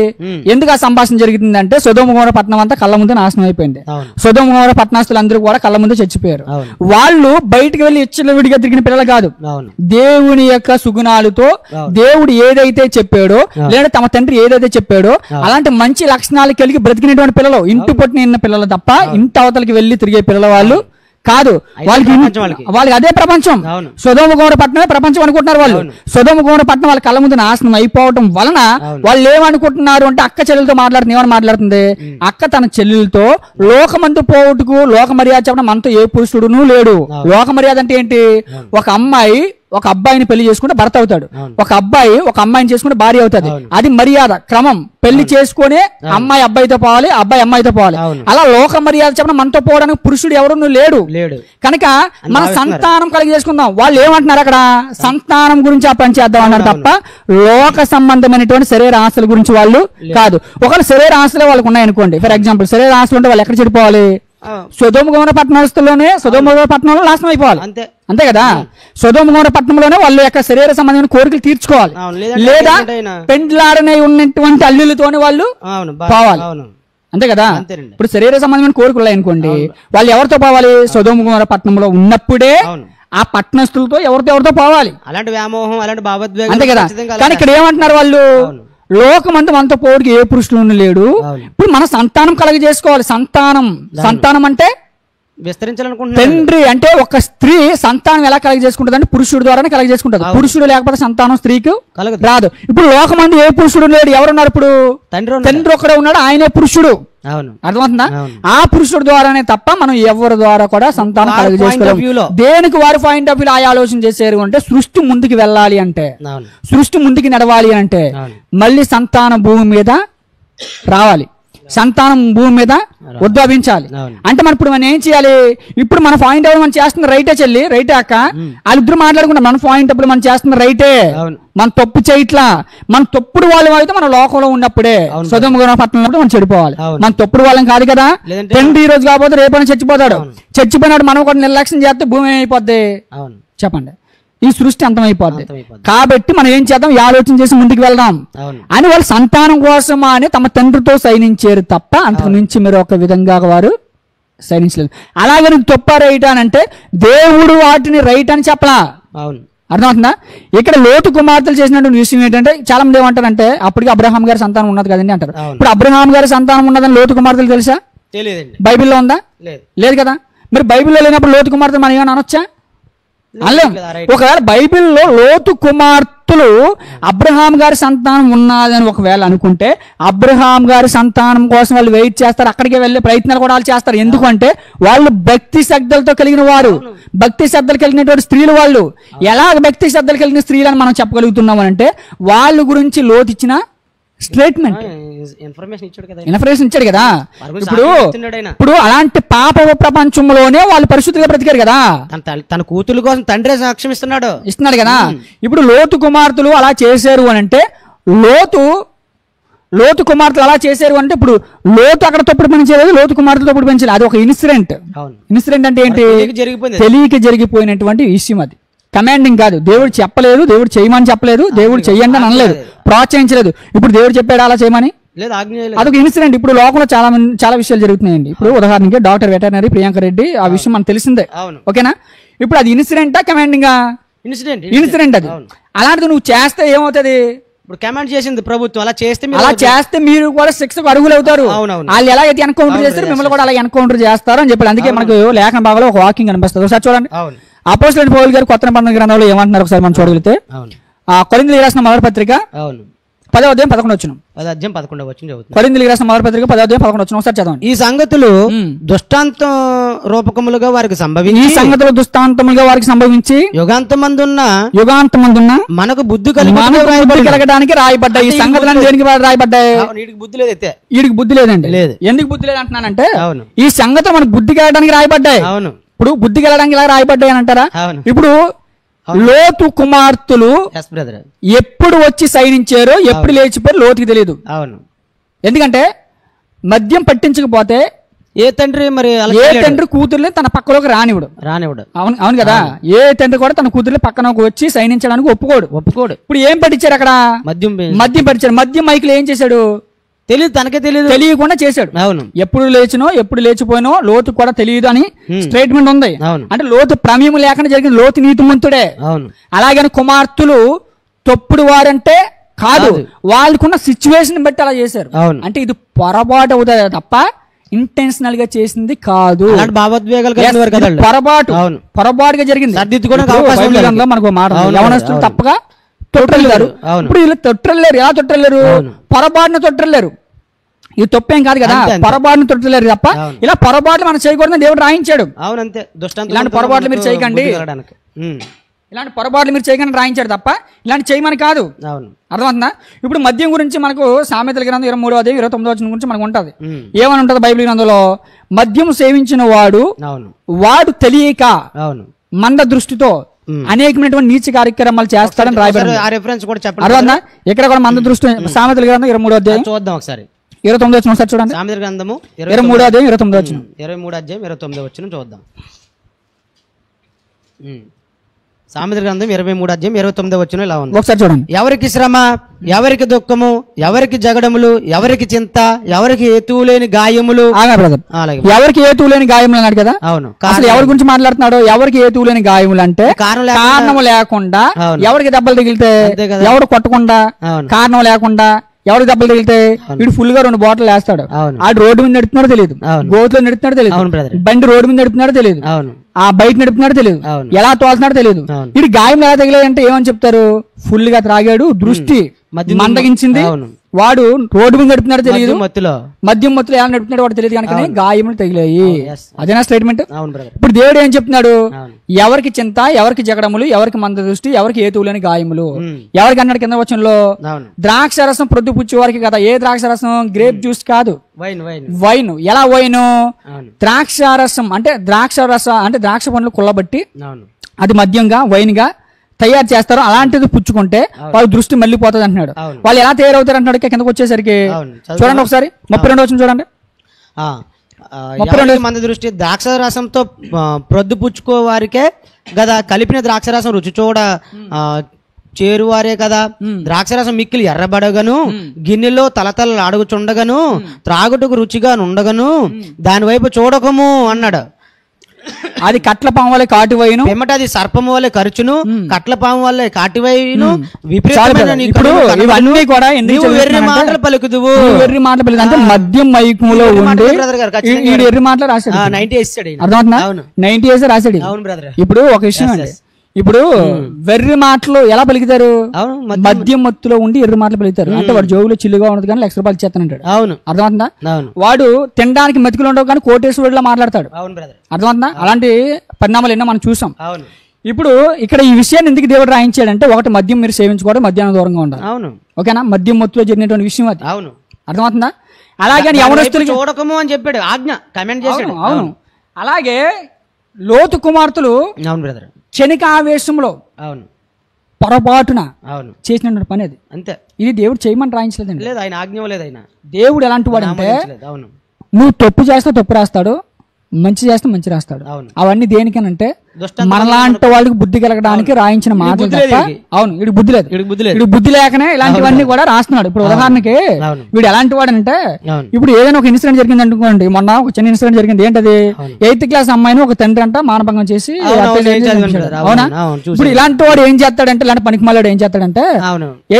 ఎందుకు ఆ సంభాషణ జరుగుతుంది అంటే సొదొమ గొమొర్రా పట్టణం అంతా కళ్ళ ముందు నాశనం అయిపోయింది. సొదొమ గొమొర్రా పట్టణస్తులు అందరూ కూడా కళ్ళ ముందు చచ్చిపోయారు. వాళ్ళు బయటకు వెళ్లి ఇచ్చలవిడిగా తిరిగిన పిల్లలు కాదు. దేవుని యొక్క సుగుణాలతో దేవుడు ఏదైతే చెప్పాడో, లేదా తమ తండ్రి ఏదైతే చెప్పాడో అలాంటి మంచి లక్షణాలు కలిగి బ్రతికినటువంటి పిల్లలు, ఇంటి పొట్టిన పిల్లలు తప్ప ఇంటి అవతలకి వెళ్లి తిరిగే పిల్లల వాళ్ళు కాదు, వాళ్ళకి అదే ప్రపంచం. సొదొమ గొమొర్రా పట్టణమే ప్రపంచం అనుకుంటున్నారు వాళ్ళు. సొదొమ గొమొర్రా పట్టణం వాళ్ళ కళ్ళ ముందు నాశనం అయిపోవడం వలన వాళ్ళు ఏమనుకుంటున్నారు అంటే, అక్క చెల్లెలతో మాట్లాడుతుంది. ఏమని మాట్లాడుతుంది? అక్క తన చెల్లెలతో లోకమందు పోవుటకు లోక మర్యాద చెప్పడం మనతో ఏ పురుషుడును లేడు. లోక మర్యాద అంటే ఏంటి? ఒక అమ్మాయి ఒక అబ్బాయిని పెళ్లి చేసుకుంటే భర్త అవుతాడు, ఒక అబ్బాయి ఒక అమ్మాయిని చేసుకుంటే భార్య అవుతుంది. అది మర్యాద క్రమం. పెళ్లి చేసుకునే అమ్మాయి అబ్బాయితో పోవాలి, అబ్బాయి అమ్మాయితో పోవాలి. అలా లోక మర్యాద చెప్పడం మనతో పోవడానికి పురుషుడు ఎవరు లేడు. కనుక మన సంతానం కలిగి చేసుకుందాం. వాళ్ళు ఏమంటున్నారు అక్కడ? సంతానం గురించి ఆ పని చేద్దాం అన్నారు తప్ప లోక సంబంధమైనటువంటి శరీర ఆశల గురించి వాళ్ళు కాదు. ఒకవేళ శరీర ఆశలే వాళ్ళకు ఉన్నాయనుకోండి, ఫర్ ఎగ్జాంపుల్ శరీర ఆశలు ఉంటే వాళ్ళు ఎక్కడ చెడిపోవాలి? సొదొమ గొమొర్రా పట్టణంలోనే, సొదొమ గొమొర్రా పట్టణంలో నాశనం అయిపోవాలి. అంతే కదా? సొదొమ గొమొర్రా పట్టణంలోనే వాళ్ళ యొక్క శరీర సంబంధమైన కోరికలు తీర్చుకోవాలి, లేదా పెండ్లాడనే ఉన్నటువంటి అల్లులతోనే వాళ్ళు పోవాలి. అంతే కదా? ఇప్పుడు శరీర సంబంధమైన కోరికలు ఉన్నాయనుకోండి, వాళ్ళు ఎవరితో పోవాలి? సొదొమ గొమొర్రా పట్టణంలో ఉన్నప్పుడే ఆ పట్టణస్తులతో ఎవరితో పోవాలి. అలాంటి వ్యామోహం, అలాంటి భావోద్వేగం. అంతే కదా? కానీ ఇక్కడ ఏమంటున్నారు వాళ్ళు? లోకమంతా మనతో పోడికి ఏ పురుషుడు లేడు. ఇప్పుడు మన సంతానం కలగ చేసుకోవాలి. సంతానం అంటే విస్తరించాలనుకుంటున్నారు. తండ్రి అంటే ఒక స్త్రీ సంతానం ఎలా కలగ చేసుకుంటుంది అంటే పురుషుడు ద్వారానే కలగ చేసుకుంటుంది. పురుషుడు లేకపోతే సంతానం స్త్రీకి రాదు. ఇప్పుడు లోకమందు ఏ పురుషుడు లేడు. ఎవరున్నారు? ఇప్పుడు తండ్రి ఒక్కడే ఉన్నాడు, ఆయనే పురుషుడు. అర్థమవుతుందా? ఆ పురుషుడు ద్వారానే తప్ప మనం ఎవరి ద్వారా కూడా సంతానం కలుగ చేసుకోవాలి. దేనికి వారి పాయింట్ ఆఫ్ వ్యూ ఆ ఆలోచన చేశారు అంటే, సృష్టి ముందుకు వెళ్ళాలి అంటే, సృష్టి ముందుకు నడవాలి అంటే మళ్ళీ సంతానం భూమి మీద రావాలి, సంతానం భూమి మీద ఉద్భవించాలి. అంటే మనం ఇప్పుడు మనం ఏం చేయాలి? ఇప్పుడు మన పాయింట్ ఆఫ్ మనం చేస్తున్న రైటే చెల్లి, రైటే అక్క, వాళ్ళిద్దరు మాట్లాడుకుంటాం. మన పాయింట్ ఆఫ్ మనం చేస్తున్న రైటే, మన తప్పు చేయట్లా. మన తప్పుడు వాళ్ళు అయితే మన లోకంలో ఉన్నప్పుడే, సొదొమ గొమొర్రా పట్టణంలో మనం చెడిపోవాలి. మన తప్పుడు వాళ్ళని కాదు కదా. తండ్రి ఈ రోజు కాకపోతే రేపైనా చచ్చిపోతాడు. చచ్చిపోయినాడు మనం కూడా నిర్లక్ష్యం చేస్తే భూమి ఏమైపోద్ది చెప్పండి? ఈ సృష్టి అంతమైపోద్ది. కాబట్టి మనం ఏం చేద్దాం? ఈ ఆలోచన చేసి ముందుకు వెళ్దాం అని వాళ్ళు సంతానం కోసమా అని తమ తండ్రితో సైనించారు తప్ప అంతకు మించి మీరు ఒక విధంగా వారు సైనించలేదు. అలాగే నువ్వు తప్ప రైట్ అని అంటే దేవుడు వాటిని రైట్ అని చెప్పలా. అర్థమవుతుందా? ఇక్కడ లోతు కుమార్తెలు చేసినటువంటి విషయం ఏంటంటే, చాలా మంది ఏమంటారంటే అప్పటికి అబ్రహాం గారి సంతానం ఉన్నది కదండి అంటారు. ఇప్పుడు అబ్రహాం గారి సంతానం ఉన్నదని లోతు కుమార్తెలు తెలుసా? బైబిల్లో ఉందా? లేదు కదా. మరి బైబిల్లో లేనప్పుడు లోతు కుమార్తెలు మనం ఏమైనా అనొచ్చా? అల్లం. ఒకవేళ బైబిల్లో లోతు కుమార్తెలు అబ్రహాం గారి సంతానం ఉన్నదని ఒకవేళ అనుకుంటే, అబ్రహాం గారి సంతానం కోసం వాళ్ళు వెయిట్ చేస్తారు, అక్కడికి వెళ్ళే ప్రయత్నాలు కూడా వాళ్ళు చేస్తారు. ఎందుకంటే వాళ్ళు భక్తి శ్రద్ధలతో కలిగిన వారు, భక్తి శ్రద్ధలు కలిగినటువంటి స్త్రీలు. వాళ్ళు ఎలా భక్తి శ్రద్ధలు కలిగిన స్త్రీలని మనం చెప్పగలుగుతున్నాం అంటే, వాళ్ళ గురించి లోతు ఇచ్చిన స్టేట్మెంట్, ఇన్ఫర్మేషన్ ఇచ్చాడు కదా. ఇప్పుడు అలాంటి పాప ప్రపంచంలోనే వాళ్ళు పరిశుద్ధిగా బ్రతికారు కదా. తన కూతురు కోసం తండ్రి సాక్ష్యం ఇస్తున్నాడు కదా. ఇప్పుడు లోతు కుమార్తెలు అలా చేశారు అని అంటే, లోతు కుమార్తెలు అలా చేశారు అంటే, ఇప్పుడు లోతు అక్కడ తప్పుడు పని చేయలేదు, లోతు కుమార్తెలు తప్పుడు పని చేయలేదు. అది ఒక ఇన్సిడెంట్. ఇన్సిడెంట్ అంటే ఏంటి? తెలియక జరిగిపోయినటువంటి విషయం. అది కమాండింగ్ కాదు. దేవుడు చెప్పలేదు, దేవుడు చేయమని చెప్పలేదు, దేవుడు చెయ్యండి అని అనలేదు, ప్రోత్సహించలేదు. ఇప్పుడు దేవుడు చెప్పాడు అలా చేయమని? అదొక ఇన్సిడెంట్. ఇప్పుడు లోకంలో చాలా విషయాలు జరుగుతున్నాయండి. ఇప్పుడు ఉదాహరణకి డాక్టర్ వెటర్నరీ ప్రియాంక రెడ్డి, ఆ విషయం మనకు తెలిసిందే. ఓకేనా? ఇప్పుడు అది ఇన్సిడెంటా కమాండింగా? ఇన్సిడెంట్. అది అలాంటిది నువ్వు చేస్తే ఏమవుతుంది? ఇప్పుడు కమాండ్ చేసింది ప్రభుత్వం, అలా చేస్తే మీరు కూడా శిక్షకు అర్హులు అవుతారు. వాళ్ళు ఎలా అయితే ఎన్కౌంటర్ చేస్తారు మిమ్మల్ని కూడా అలా ఎన్కౌంటర్ చేస్తారు అని చెప్పి. అందుకే మనకు లేఖన భాగంలో ఒక వాకింగ్ కనిపిస్తుంది. ఒకసారి చూడండి. అపోస్తలుడైన పౌలు గారు కొత్త నిబంధన గ్రంథంలో ఏమంటున్నారు ఒకసారి మనం చూడగలిగితే, కొరింథీయులకు రాసిన మొదటి పత్రిక 10వ అధ్యాయం 11వ వచనం. కొరింథీయులకు రాసిన మొదటి పత్రిక 10వ అధ్యాయం 11వ వచనం ఒకసారి చదవండి. ఈ సంగతులు దృష్టాంతం రూపకములుగా వారికి సంభవించి యుగాంతమందున్న మనకు బుద్ధి కలగడానికి రాయబడ్డాయి. ఈ సంగతులను దేనికి రాయబడ్డాయి? వీడికి బుద్ధి లేదండి. ఎందుకు బుద్ధి లేదు అంటున్నానంటే, ఈ సంగతులు మనకు బుద్ధి కలగడానికి రాయబడ్డాయి. ఇప్పుడు బుద్ధి కలగడానికి ఇలా రాయబడ్డాయి అని అంటారా? ఇప్పుడు లోతు కుమార్తెలు ఎప్పుడు వచ్చి సైనించారో, ఎప్పుడు లేచిపోయారు లోతుకి తెలియదు. ఎందుకంటే మద్యం పట్టించకపోతే ఏ తండ్రి కూతుర్ని తన పక్కలోకి రానివ్వడు. అవును కదా. ఏ తండ్రి కూడా తన కూతుర్ని పక్కనకు వచ్చి సైనించడానికి ఒప్పుకోడు. ఇప్పుడు ఏం పట్టించారు అక్కడ? మద్యం పట్టించారు. మద్యం మైకులు ఏం చేశాడు? తనకే తెలియకుండా చేశాడు. ఎప్పుడు లేచినో ఎప్పుడు లేచిపోయినో లోతు కూడా తెలియదు అని స్టేట్మెంట్ ఉంది. అంటే లోతు ప్రమేయం లేకుండా జరిగిన లోతు నీతిమంతుడే. అలాగని కుమార్తెలు తప్పుడు వారంటే కాదు, వాళ్ళకున్న సిచ్యువేషన్ బట్టి అలా చేశారు. అంటే ఇది పొరపాటు అవుతుంది తప్ప ఇంటెన్షనల్ గా చేసింది కాదు. అలాంటి భావోద్వేగాలు కలిగిన వారు కదా వాళ్ళు. పొరపాటుగా జరిగింది. సర్దిద్దుకోవడానికి అవకాశం ఉంది. బైబిల్ మనకు మాట ఉంది. యవనస్తులు తప్పగా తొట్టెళ్ళారు. ఇప్పుడు వీళ్ళు తొట్టెళ్ళారు. ఎలా తొట్టెళ్ళారు? పొరపాటున తొట్టెళ్ళారు. ఇది తప్పేం కాదు కదా, పొరపాటును తొట్టలేరు తప్ప ఇలా పొరపాట్లు మనం చేయకూడదని దేవుడు రాయించాడు. అవునంతే. ఇలాంటి పొరపాట్లు మీరు చేయకండి, ఇలాంటి పొరపాట్లు మీరు చేయకండి రాయించాడు తప్ప ఇలాంటి చేయమని కాదు. అర్థమవుతుందా? ఇప్పుడు మద్యం గురించి మనకు సామెతల గ్రంథం 23వ అధ్యాయం 29వ వచనం గురించి మనకు ఉంటది. ఏమని ఉంటది బైబిల్ గ్రంథంలో? మద్యం సేవించిన వాడు తెలియక మంద దృష్టితో అనేకమైనటువంటి నీచ కార్యక్రమాలు చేస్తాడని రాయబడింది. అర్థమవుతుందా? ఇక్కడ కూడా మంద దృష్టి సామెతల గ్రంథం 23వ అధ్యాయం చూద్దాం ఒకసారి 29వ వచనం ఒకసారి చూడండి. సామెతల గ్రంథము 23వ అధ్యాయం 29వ వచనం 23వ అధ్యాయం 29వ వచనం చూద్దాం. సామెతల గ్రంథం 23వ అధ్యాయం 29వ వచనం ఇలా ఉంది. ఒకసారి చూడండి. ఎవరికి శ్రమ, ఎవరికి దుఃఖము, ఎవరికి జగడములు, ఎవరికి చింత, ఎవరికి హేతువు లేని గాయములు. ఎవరికి హేతువు లేని గాయములు అన్నాడు కదా. అవును. అసలు ఎవరి గురించి మాట్లాడుతున్నాడు? ఎవరికి హేతువు లేని గాయములు అంటే కారణం లేకుండా ఎవరికి దెబ్బలు తగిలితే, ఎవడు కొట్టకుండా కారణం లేకుండా ఎవరికి దెబ్బలు తగిలితే వీడు ఫుల్ గా 2 బాటిల్ వేస్తాడు. ఆడు రోడ్డు మీద నడుపుతున్నాడో తెలియదు, గోతులో నడుపుతున్నాడో తెలియదు, బండి రోడ్డు మీద నడుపుతున్నాడో తెలియదు, ఆ బయట నడుపుతున్నాడో తెలియదు, ఎలా తోలుతున్నాడో తెలియదు. వీడి గాయం ఎలా తగిలేదంటే ఏమని చెప్తారు? ఫుల్ గా త్రాగాడు, దృష్టి మందగించింది, వాడు రోడ్డు మీద నడుపుతున్నాడో తెలియదు, మద్యం మత్తులో ఎలా నడుపుతున్నాడు వాడు తెలియదు కనుక గాయములు తగిలాయి. అదేనా స్టేట్మెంట్? ఇప్పుడు దేవుడు ఏం చెప్తున్నాడు? ఎవరికి చింత, ఎవరికి జగడములు, ఎవరికి మంద దృష్టి, ఎవరికి హేతువులేని గాయములు. ఎవరికి అన్నాడు కింద వచనంలో? ద్రాక్ష రసం ప్రొద్దుపుచ్చే వారికి కదా. ఏ ద్రాక్ష రసం? గ్రేప్ జ్యూస్ కాదు, వైన్. ఎలా వైన్? ద్రాక్ష రసం అంటే ద్రాక్ష పండ్లు కుళ్ళబట్టి అది మద్యంగా వైన్ గా తయారు చేస్తారు. అలాంటిది పుచ్చుకుంటే వాళ్ళ దృష్టి మళ్ళీ పోతుంది అంటున్నాడు. వాళ్ళు ఎలా తయారవుతారు అంటున్నాడు కిందకు వచ్చేసరికి. చూడండి ఒకసారి 32వ వచనం చూడండి. 32 మంది దృష్టి ద్రాక్ష రసంతో ప్రొద్దు పుచ్చుకో వారికే కదా, కలిపిన ద్రాక్ష రసం రుచి చూడ చేరువారే కదా. ద్రాక్షరసం మిక్కిలి ఎర్రబడగను, గిన్నెలో తలతల అడుగుచుండగను, త్రాగుటకు రుచిగా నుండగను, దాని వైపు చూడకము అన్నాడు. అది కట్ల పాము వల్లే కాటివైను, ఏమంటే అది సర్పము వల్లే ఖర్చును, కట్ల పాము వల్లే కాటివైను, ఇవన్నీ కూడా వెర్రి మాటలు పలుకుదువు. వెర్రి మాటలు పలుకు అంటే మద్యం మైకంలో ఉండి ఎర్రి మాటలు రాశాడు. 90 వేసాడు. అర్థమవుతుందా? 90 వేసి రాశాడు. ఇప్పుడు ఒక విషయం అండి, ఇప్పుడు వెర్రి మాటలు ఎలా పలుకుతారు? మద్యం మత్తులో ఉండి ఎర్రి మాటలు పలుకుతారు. అంటే వాడు జోబులో చిల్లుగా ఉండదు కానీ ₹1,00,000 ఇచ్చేస్తానంటాడు. అవును. అర్థమవుతుందా? వాడు తినడానికి మెతుకులు ఉండవు కానీ కోటేశ్వరుడిలా మాట్లాడతాడు. అర్థమవుతుందా? అలాంటి పరిణామాలు ఎన్నో మనం చూసాం. ఇప్పుడు ఇక్కడ ఈ విషయాన్ని ఎందుకు దేవుడు రాయించాడంటే, ఒకటి మద్యం మీరు సేవించుకోవడం, మద్యానికి దూరంగా ఉండాలి. అవును. ఓకేనా? మద్యం మత్తులో జరిగినటువంటి విషయం అది. అవును. అర్థమవుతుందా? అలాగే యవనస్తులకి చూడకము అని చెప్పాడు, ఆజ్ఞ కమెంట్ చేశాడు. అవును. అలాగే లోతు కుమార్తెలు క్షణిక ఆవేశంలో పొరపాటున చేసినటువంటి పని అది. అంతే. ఇది దేవుడు చేయమని రాయించలేదండి. లేదు, ఆయన ఆజ్ఞ లేదు. ఆయన దేవుడు ఎలాంటి వాడు అంటే, నువ్వు తప్పు చేస్తే తప్పు రాస్తాడు, మంచి చేస్తే మంచి రాస్తాడు. అవన్నీ దేనికనంటే మనలాంటి వాళ్ళకి బుద్ధి కలగడానికి రాయించిన మాటలు తప్ప. అవును, వీడికి బుద్ధి లేదు. వీడికి బుద్ధి లేకనే ఇలాంటివన్నీ కూడా రాస్తున్నాడు. ఇప్పుడు ఉదాహరణకి వీడు ఎలాంటి వాడు అంటే, ఇప్పుడు ఏదైనా ఒక ఇన్సిడెంట్ జరిగింది అనుకోండి. మొన్న ఒక చిన్న ఇన్సిడెంట్ జరిగింది. ఏంటది? 8th క్లాస్ అమ్మాయిని ఒక తండ్రి అంట మానభంగం చేసి, అవునా? ఇప్పుడు ఇలాంటి వాడు ఏం చేస్తాడంటే, ఇలాంటి పనికి మళ్ళీ ఏం చేస్తాడంటే,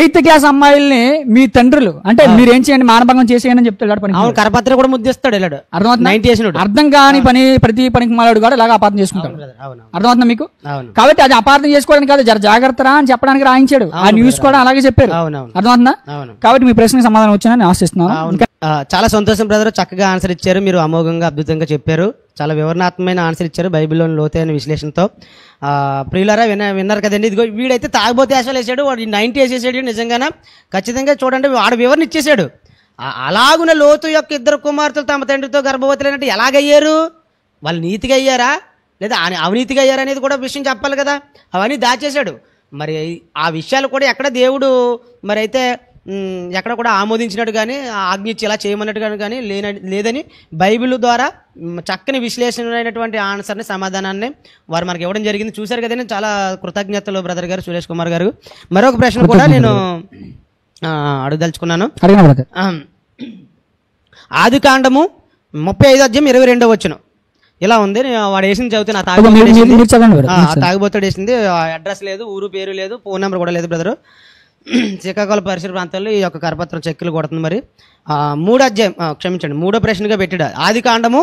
8th క్లాస్ అమ్మాయిల్ని మీ తండ్రులు అంటే మీరు ఏం చేయండి, మానభంగం చేసేయండి అని చెప్తాడు. కరపత్ర కూడా ముద్దిస్తాడు. అర్థం కాని పని ప్రతి పనికి మళ్ళాడు కూడా ఇలాగ అపార్థం చేసుకుంటాడు. అర్థమవుతుందా మీకు? కాబట్టి అది అపార్థం చేసుకోవడానికి కాదు, జర జాగ్రత్త అని చెప్పడానికి రాయించాడు. ఆ న్యూస్ కూడా అలాగే చెప్పారు. అర్థమవుతుందా? కాబట్టి మీ ప్రశ్నకి సమాధానం వచ్చిందని నేను ఆశిస్తున్నాను. చాలా సంతోషం బ్రదర్, చక్కగా ఆన్సర్ ఇచ్చారు. మీరు అమోఘంగా అద్భుతంగా చెప్పారు. చాలా వివరణాత్మకమైన ఆన్సర్ ఇచ్చారు బైబిల్లోని లోతైన విశ్లేషణతో. ప్రియులారా విన్నారు కదండి. ఇదిగో వీడైతే తాగబోతే వేసాలు వేసాడు, వాడు 90 వేసేసాడు. నిజంగానే ఖచ్చితంగా చూడండి, వాడు వివరణ ఇచ్చేసాడు. అలాగున లోతు యొక్క 2 కుమార్తెలు తమ తండ్రితో గర్భవతులైనట్టు ఎలాగయ్యారు? వాళ్ళు నీతిగా అయ్యారా లేదా అవినీతిగా అయ్యారా అనేది కూడా విషయం చెప్పాలి కదా. అవన్నీ దాచేశాడు. మరి ఆ విషయాలు కూడా ఎక్కడ దేవుడు మరి అయితే ఎక్కడ కూడా ఆమోదించినట్టు కానీ ఆజ్ఞ ఇచ్చి ఇలా చేయమన్నట్టు కానీ లేదని బైబిల్ ద్వారా చక్కని విశ్లేషణ అయినటువంటి ఆన్సర్ని, సమాధానాన్ని వారు మనకి ఇవ్వడం జరిగింది. చూశారు కదండి. చాలా కృతజ్ఞతలు బ్రదర్ గారు, సురేష్ కుమార్ గారు. మరొక ప్రశ్న కూడా నేను అడగదలుచుకున్నాను. ఆదికాండము 35వ అధ్యాయం 22వ వచనం ఇలా ఉంది. వాడు వేసింది చదివితే తాగుబోతుడు వేసింది. అడ్రస్ లేదు, ఊరు పేరు లేదు, ఫోన్ నెంబర్ కూడా లేదు బ్రదరు. శ్రీకాకుళం పరిసర ప్రాంతాల్లో ఈ యొక్క కరపత్రం చెక్కులు కొడుతుంది. మరి 3వ అధ్యాయం క్షమించండి 3వ ప్రశ్నగా పెట్టాడు. ఆది కాండము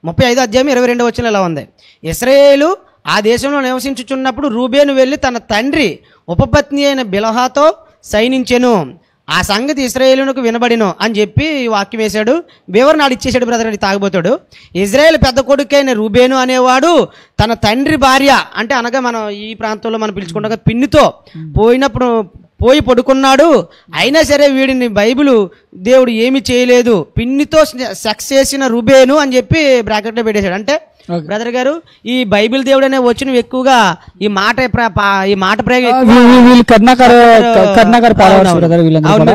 35వ అధ్యాయం 22వ వచనం ఇలా ఉంది. ఇశ్రాయేలు ఆ దేశంలో నివసించుచున్నప్పుడు రూబేను వెళ్ళి తన తండ్రి ఉపపత్ని అయిన బిలహాతో సైనించెను. ఆ సంగతి ఇశ్రాయేలునకు వినబడిను అని చెప్పి ఈ వాక్యం వేశాడు. వివరణ ఇచ్చేసాడు బ్రదర్. అది తాగబోతాడు. ఇజ్రాయేల్ పెద్ద కొడుకైన రూబేను అనేవాడు తన తండ్రి భార్య అంటే అనగా మనం ఈ ప్రాంతంలో మనం పిలుచుకుంటా పిన్నితో పోయి పడుకున్నాడు. అయినా సరే వీడిని బైబిల్ దేవుడు ఏమి చేయలేదు, పిన్నితో సెక్స్ చేసిన రూబేను అని చెప్పి బ్రాకెట్లో పెట్టేశాడు. అంటే బ్రదర్ గారు ఈ బైబిల్ దేవుడు అనే వచ్చిన ఎక్కువగా ఈ మాట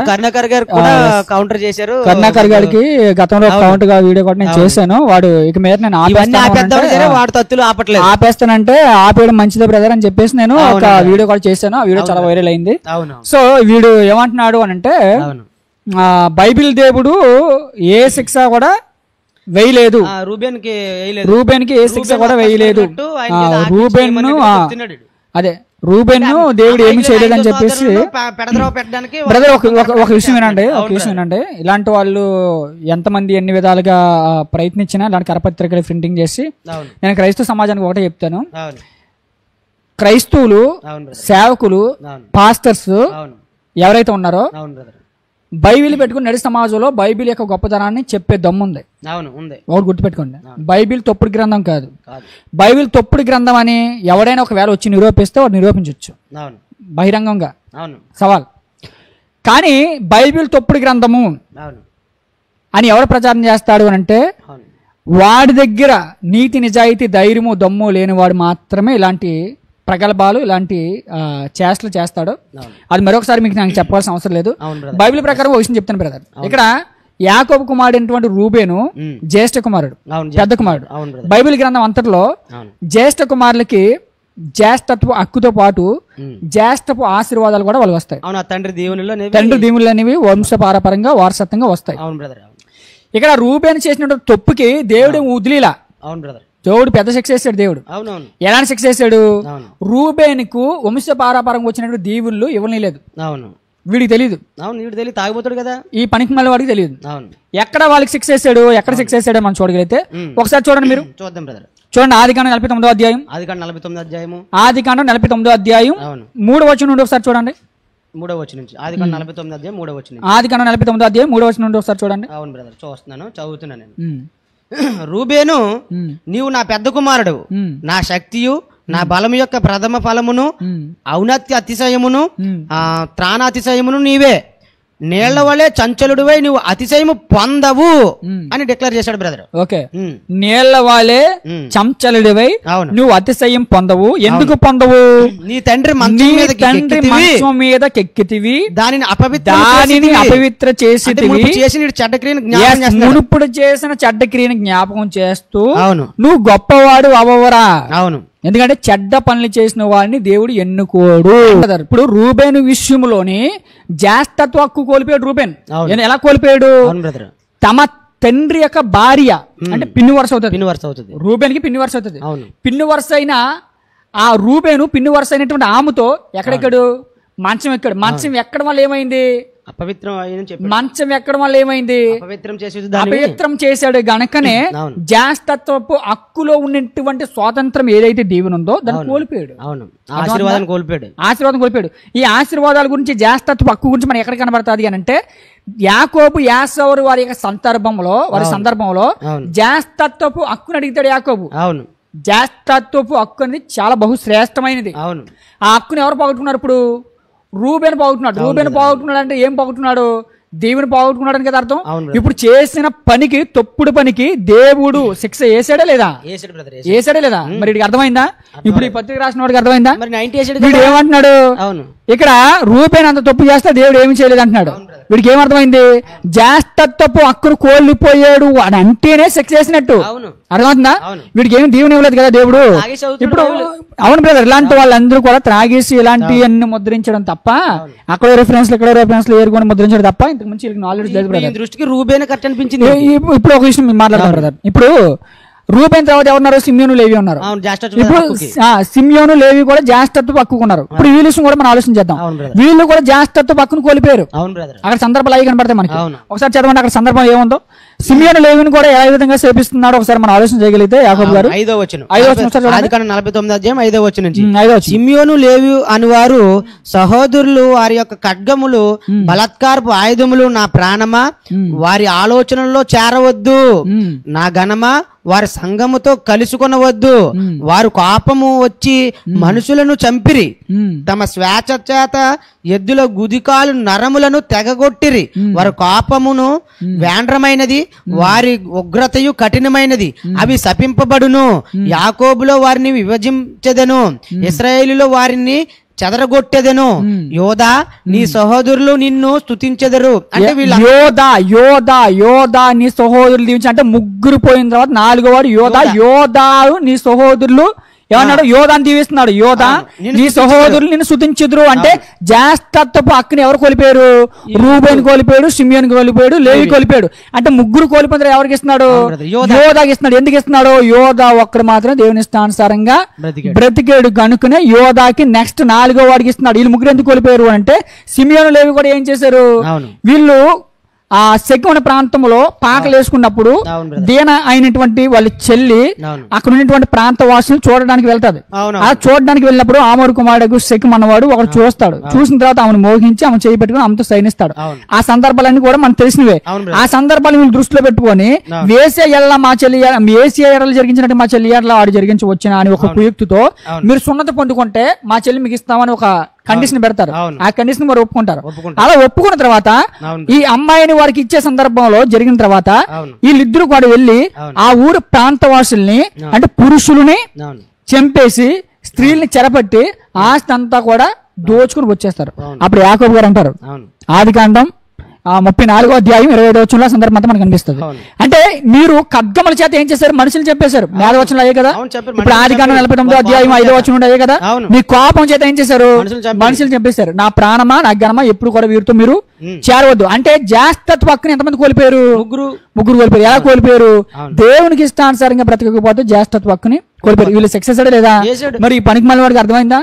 కర్ణాకర్ గారు కూడా కౌంటర్ చేశారు. కర్ణాకర్ గారికి గతంలో కౌంటర్ గా వీడియో కూడా నేను చేశాను. వాడు ఇక మీద నేను వాడు తత్తులు ఆపేస్తానంటే ఆపేయడం మంచిదే బ్రదర్ అని చెప్పేసి నేను ఒక వీడియో కూడా చేశాను. ఆ వీడియో చాలా వైరల్ అయింది. సో వీడు ఏమంటున్నాడు అని అంటే బైబిల్ దేవుడు ఏ శిక్ష కూడా వేయలేదు, రూబేన్కి ఏ శిక్ష కూడా వేయలేదు, రూబెన్ దేవుడు ఏమి చేయలేదు అని చెప్పేసి. బ్రదర్ ఒక విషయం వినండి, ఇలాంటి వాళ్ళు ఎంతమంది ఎన్ని విధాలుగా ప్రయత్నించినా ఇలాంటి కరపత్రికలు ప్రింటింగ్ చేసి నేను క్రైస్తవ సమాజానికి ఒకటే చెప్తాను. క్రైస్తవులు సేవకులు పాస్టర్స్ ఎవరైతే ఉన్నారో బైబిల్ పెట్టుకుని నడి సమాజంలో బైబిల్ యొక్క గొప్పతనాన్ని చెప్పే దమ్ముంది. ఒకటి గుర్తుపెట్టుకోండి, బైబిల్ తప్పుడు గ్రంథం కాదు. బైబిల్ తప్పుడు గ్రంథం అని ఎవడైనా ఒకవేళ వచ్చి నిరూపిస్తే వాడు నిరూపించవచ్చు బహిరంగంగా, సవాల్. కానీ బైబిల్ తప్పుడు గ్రంథము అని ఎవరు ప్రచారం చేస్తాడు అని అంటే వాడి దగ్గర నీతి నిజాయితీ ధైర్యము దమ్ము లేనివాడు మాత్రమే ఇలాంటి ప్రగల్భాలు ఇలాంటి చేష్టలు చేస్తాడు. అది మరొకసారి మీకు నాకు చెప్పాల్సిన అవసరం లేదు. బైబిల్ ప్రకారం ఒక విషయం చెప్తాను బ్రదర్. ఇక్కడ యాకోబు కుమారుడైనటువంటి రూబేను జ్యేష్ఠ కుమారుడు, పెద్ద కుమారుడు. బైబిల్ గ్రంథం అంతట్లో జ్యేష్ఠ కుమారులకి జ్యేష్ఠత్వ హక్కుతో పాటు జ్యేష్ఠపు ఆశీర్వాదాలు కూడా వాళ్ళు వస్తాయి. తండ్రి దీవులు అనేవి వంశపారపరంగా వారసత్వంగా వస్తాయి. ఇక్కడ రూబేను చేసినటువంటి తప్పుకి దేవుడు వదిలేలా. దేవుడు పెద్ద శిక్ష వేసాడు. దేవుడు ఎలాంటి శిక్ష వేసాడు? రూబేనుకు వంశపారపరంగా వచ్చినటువంటి దీవుళ్ళు ఇవ్వలేదు. వీడికి తెలియదు, తాగిపోతాడు కదా, ఈ పనికి మళ్ళీ వాడికి తెలియదు. ఎక్కడ వాళ్ళకి శిక్ష వేసాడు, ఎక్కడ శిక్ష వేసాడో మనం చూడగలిగితే ఒకసారి చూడండి, మీరు చూద్దాం బ్రదర్. చూడండి ఆదికాండం 49వ అధ్యాయం, ఆదికాండం 49వ అధ్యాయం 3వ వచనం నుండి ఒకసారి చూడండి. 3వ వచనం నుంచి ఆదికాండం 49వ అధ్యాయం 3వ వచనం, ఆదికాండం 49వ అధ్యాయం 3వ వచనం నుండి ఒకసారి చూడండి. అవును బ్రదర్, చూస్తున్నాను, చదువుతున్నాను నేను. రూబేను, నీవు నా పెద్ద కుమారుడు, నా శక్తియు నా బలము యొక్క ప్రథమ ఫలమును ఔన్నత్య అతిశయమును త్రాణాతిశయమును నీవే. నీళ్ల వలె చంచలుడివై నువ్వు అతిశయము పొందవు అని డిక్లేర్ చేశాడు బ్రదర్. ఓకే, నీళ్ల వలె చంచలుడివై నువ్వు అతిశయం పొందవు. ఎందుకు పొందవు? నీ తండ్రి మంచం మీద కెక్కితివి, దానిని అపవిత్ర చేసి మునుపుడు చేసిన చెడ్డ క్రియను జ్ఞాపకం చేస్తూ నువ్వు గొప్పవాడు అవవరా. అవును, ఎందుకంటే చెడ్డ పనులు చేసిన వాడిని దేవుడు ఎన్నుకోడు. ఇప్పుడు రూబేను విషయంలోని జ్యేష్ఠత్వ హక్కు కోల్పోయాడు రూబేన్. ఎలా కోల్పోయాడు? తమ తండ్రి యొక్క భార్య అంటే పిన్ని వరుస అవుతుంది. రూబేన్ కి పిన్ని వరుస అవుతుంది. పిన్ని వరుస అయిన ఆ రూబేను పిన్ని వరుస అయినటువంటి ఆమెతో ఎక్కడెక్కడు మంచం ఎక్కడు. మంచం ఎక్కడం వల్ల ఏమైంది? మంచం ఎక్కడం వల్ల ఏమైంది? అపవిత్రం చేశాడు గనకనే జ్యేష్ఠత్వపు హక్కులో ఉన్నటువంటి స్వాతంత్రం ఏదైతే దేవుని ఉందో దాన్ని కోల్పోయాడు. ఆశీర్వాదం కోల్పోయాడు. ఈ ఆశీర్వాదాల గురించి జ్యేష్ఠత్వ హక్కు గురించి మనం ఎక్కడ కనబడుతుంది అని అంటే యాకోబు యాసోరు వారి యొక్క సందర్భంలో జ్యేష్ఠత్వపు హక్కును అడిగితాడు యాకోబు. అవును, జ్యేష్ఠత్వపు హక్కు అనేది చాలా బహుశ్రేష్టమైనది. అవును, ఆ హక్కుని ఎవరు పోగొట్టుకున్నారు? ఇప్పుడు రూబేను పోగొట్టున్నాడు. రూబేను పోగొట్టుకున్నాడు అంటే ఏం పోగొట్టున్నాడు? దేవుని పోగొట్టుకున్నాడు అని కదా అర్థం. ఇప్పుడు చేసిన పనికి, తప్పుడు పనికి దేవుడు శిక్ష వేసాడా లేదా? మరి వీడికి అర్థమైందా? ఇప్పుడు ఈ పత్రిక రాసిన వాడికి అర్థమైందా? వీడు ఏమంటున్నాడు? ఇక్కడ రూబేను అంత తప్పు చేస్తే దేవుడు ఏమి చేయలేదు అంటున్నాడు. వీడికి ఏమర్థమైంది? జ్యేష్ఠత్వపు హక్కును కోల్పోయాడు అని అంటేనే శిక్ష చేసినట్టు అర్థమవుతుందా? వీడికి ఏమి దీవెన ఇవ్వలేదు కదా దేవుడు. ఇప్పుడు అవును బ్రదర్, ఇలాంటి వాళ్ళందరూ కూడా త్రాగేసి ఇలాంటివన్నీ ముద్రించడం తప్ప, అక్కడ రెఫరెన్స్ ఏరుకొని ముద్రించడం తప్ప ఇంతకు ముందు నాలెడ్జ్ లేదు బ్రదర్. దృష్టికి రూబేను కరెక్ట్ అనిపించింది. ఇప్పుడు ఒక విషయం మాట్లాడతాం బ్రదర్. ఇప్పుడు రూబేన్ తర్వాత ఎవరున్నారు? సిమియోను, లేవి ఉన్నారు. అవును, జ్యేష్ఠత్వం ఇప్పుడు హక్కుకి. సిమియోను, లేవి కూడా జ్యేష్ఠత్వ హక్కుకున్నారు. ఇప్పుడు వీళ్ళ విషయం కూడా మనం ఆలోచన చేద్దాం. అవును బ్రదర్. వీళ్ళు కూడా జ్యేష్ఠత్వ హక్కును కోల్పోయారు. అవును బ్రదర్. అక్కడ సందర్భాలు అవి కనబడతాయి మనకి. అవును. ఒకసారి చదవండి అక్కడ సందర్భం ఏముందో. సిమియోను, లేవిని కూడా ఏ విధంగా సేపిస్తున్నాడో ఒకసారి మనం ఆలోచన చేయగలిగితే యాకోబు గారు 5వ వచనం. 5వ వచనం ఒకసారి చూడండి. ఆదికాండం 49వ అధ్యాయం 5వ వచనం నుంచి. 5వ వచనం. సిమియోను, లేవి అని వారు సహోదరులు వారి యొక్క ఖడ్గములు బలాత్కారపు ఆయుధములు, నా ప్రాణమా వారి ఆలోచనల్లో చేరవద్దు, నా ఘనమా వారి సంఘముతో కలుసుకొనవద్దు, వారు కోపము వచ్చి మనుషులను చంపిరి, తమ స్వేచ్ఛ చేత ఎద్దుల గుదికాలు నరములను తెగగొట్టిరి, వారి కోపమును వేండ్రమైనది, వారి ఉగ్రతయు కఠినమైనది, అవి శపింపబడును, యాకోబులో వారిని విభజించెదను, ఇశ్రాయేలులో వారిని చెదరగొట్టెదను, యోధా నీ సహోదరులు నిన్ను స్తుతించెదరు. అంటే వీళ్ళ యోధా నీ సహోదరులు దీవించి అంటే ముగ్గురు పోయిన తర్వాత 4వ వాడు యోధావు నీ సహోదరులు ఏమన్నాడు? యోధాన్ని దీవిస్తున్నాడు. యోధా నీ సహోదరులు నిన్ను స్తుతించుదురు అంటే జ్యేష్ఠత్వపు హక్కుని ఎవరు కోల్పోయారు? రూబేన్ కోల్పోయాడు, సిమియోన్ కోల్పోయాడు, లేవి కోల్పోయాడు. అంటే ముగ్గురు కోల్పోయిన ఎవరికి ఇస్తున్నాడు? యోధాకి ఇస్తున్నాడు. ఎందుకు ఇస్తున్నాడు? యోధా ఒక్కడు మాత్రం దేవుని ఇష్టానుసారంగా బ్రతికేడు కనుకనే యోధాకి నెక్స్ట్ 4వ వాడికి ఇస్తున్నాడు. వీళ్ళు ముగ్గురు ఎందుకు కోల్పోయారు అంటే సిమియోను, లేవి కూడా ఏం చేశారు? వీళ్ళు ఆ శకున ప్రాంతంలో పాకలు వేసుకున్నప్పుడు దీన అయినటువంటి వాళ్ళ చెల్లి అక్కడ ఉన్నటువంటి ప్రాంత వాసులు చూడడానికి వెళ్తాది. ఆ చూడడానికి వెళ్ళినప్పుడు ఆమోరు కుమారుడు శకుం అన్నవాడు ఒకడు చూస్తాడు. చూసిన తర్వాత ఆమెను మోహించి ఆమె చేయి పెట్టుకుని ఆమెతో సైనిస్తాడు. ఆ సందర్భాలన్నీ కూడా మనకు తెలిసినవే. ఆ సందర్భాలు వీళ్ళు దృష్టిలో పెట్టుకొని వేసే ఎల్ల మా చెల్లి వేసే ఎడలు జరిగించినట్టు మా చెల్లి ఎడల వాడు జరిగించి వచ్చిన అని ఒక కుయుక్తితో మీరు సున్నత పొందుకుంటే మా చెల్లి మీకు ఇస్తామని ఒక కండిషన్ పెడతారు. ఆ కండిషన్ వారు ఒప్పుకుంటారు. అలా ఒప్పుకున్న తర్వాత ఈ అమ్మాయిని వారికి ఇచ్చే సందర్భంలో జరిగిన తర్వాత వీళ్ళిద్దరు కూడా వెళ్లి ఆ ఊరు ప్రాంతవాసుల్ని అంటే పురుషుల్ని చంపేసి స్త్రీల్ని చెరపట్టి ఆస్తి అంతా కూడా దోచుకుని వచ్చేస్తారు. అప్పుడు యాకోబు గారు అంటారు ఆదికాండం 34వ అధ్యాయం 25వ వచనంలో సందర్భం అంతా మనకు కనిపిస్తుంది. అంటే మీరు ఖడ్గముల చేత ఏం చేశారు? మనుషులు చెప్పేశారు. 4వ వచనంలో అయ్యే కదా. ఇప్పుడు ఆదికాండం 49వ అధ్యాయం 5వ వచనం అయ్యే కదా. మీ కోపం చేత ఏం చేశారు? మనుషులు చెప్పేశారు. నా ప్రాణమా నా ఘనమా ఎప్పుడు కూడా వీరితో మీరు చేరవద్దు అంటే జ్యేష్ఠత్వ హక్కుని ఎంతమంది కోల్పోయారు? ముగ్గురు కోల్పోయారు. ఎలా కోల్పోయారు? దేవునికి ఇష్టానుసారంగా బ్రతకకపోతే జ్యేష్ఠత్వ హక్కుని కోల్పోయారు. వీళ్ళు సక్సెస్ లేదా? మరి పనికి మాలిన వాడికి అర్థమైందా?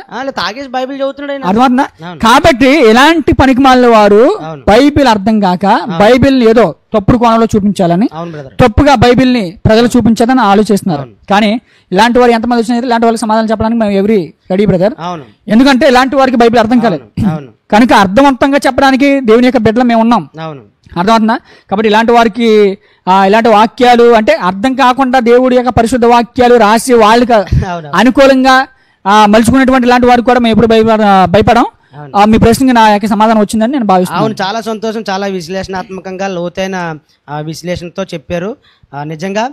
అర్థమవుతుందా? కాబట్టి ఎలాంటి పనికి మాలిన వారు బైబిల్ అర్థం కాక బైబిల్ ఏదో తప్పుడు కోణంలో చూపించాలని తప్పుగా బైబిల్ ని ప్రజలు చూపించాలని ఆలోచిస్తున్నారు. కానీ ఇలాంటి వారు ఎంతమంది వచ్చినా ఇలాంటి వాళ్ళకి సమాధానం చెప్పడానికి మేము ఎవరి రెడీ బ్రదర్. ఎందుకంటే ఇలాంటి వారికి బైబిల్ అర్థం కాలేదు కనుక అర్థవంతంగా చెప్పడానికి దేవుని యొక్క బిడ్డలు మేము ఉన్నాం. అర్థమవుతుందా? కాబట్టి ఇలాంటి వారికి ఇలాంటి వాక్యాలు అంటే అర్థం కాకుండా దేవుడి యొక్క పరిశుద్ధ వాక్యాలు రాసి వాళ్ళకి అనుకూలంగా మలుచుకునేటువంటి ఇలాంటి వారికి కూడా మేము ఎప్పుడు భయపడం. మీ ప్రశ్నకి నా యొక్క సమాధానం వచ్చిందని నేను భావిస్తున్నాను. అవును, చాలా సంతోషం. చాలా విశ్లేషణాత్మకంగా లోతైన విశ్లేషణతో చెప్పారు. నిజంగా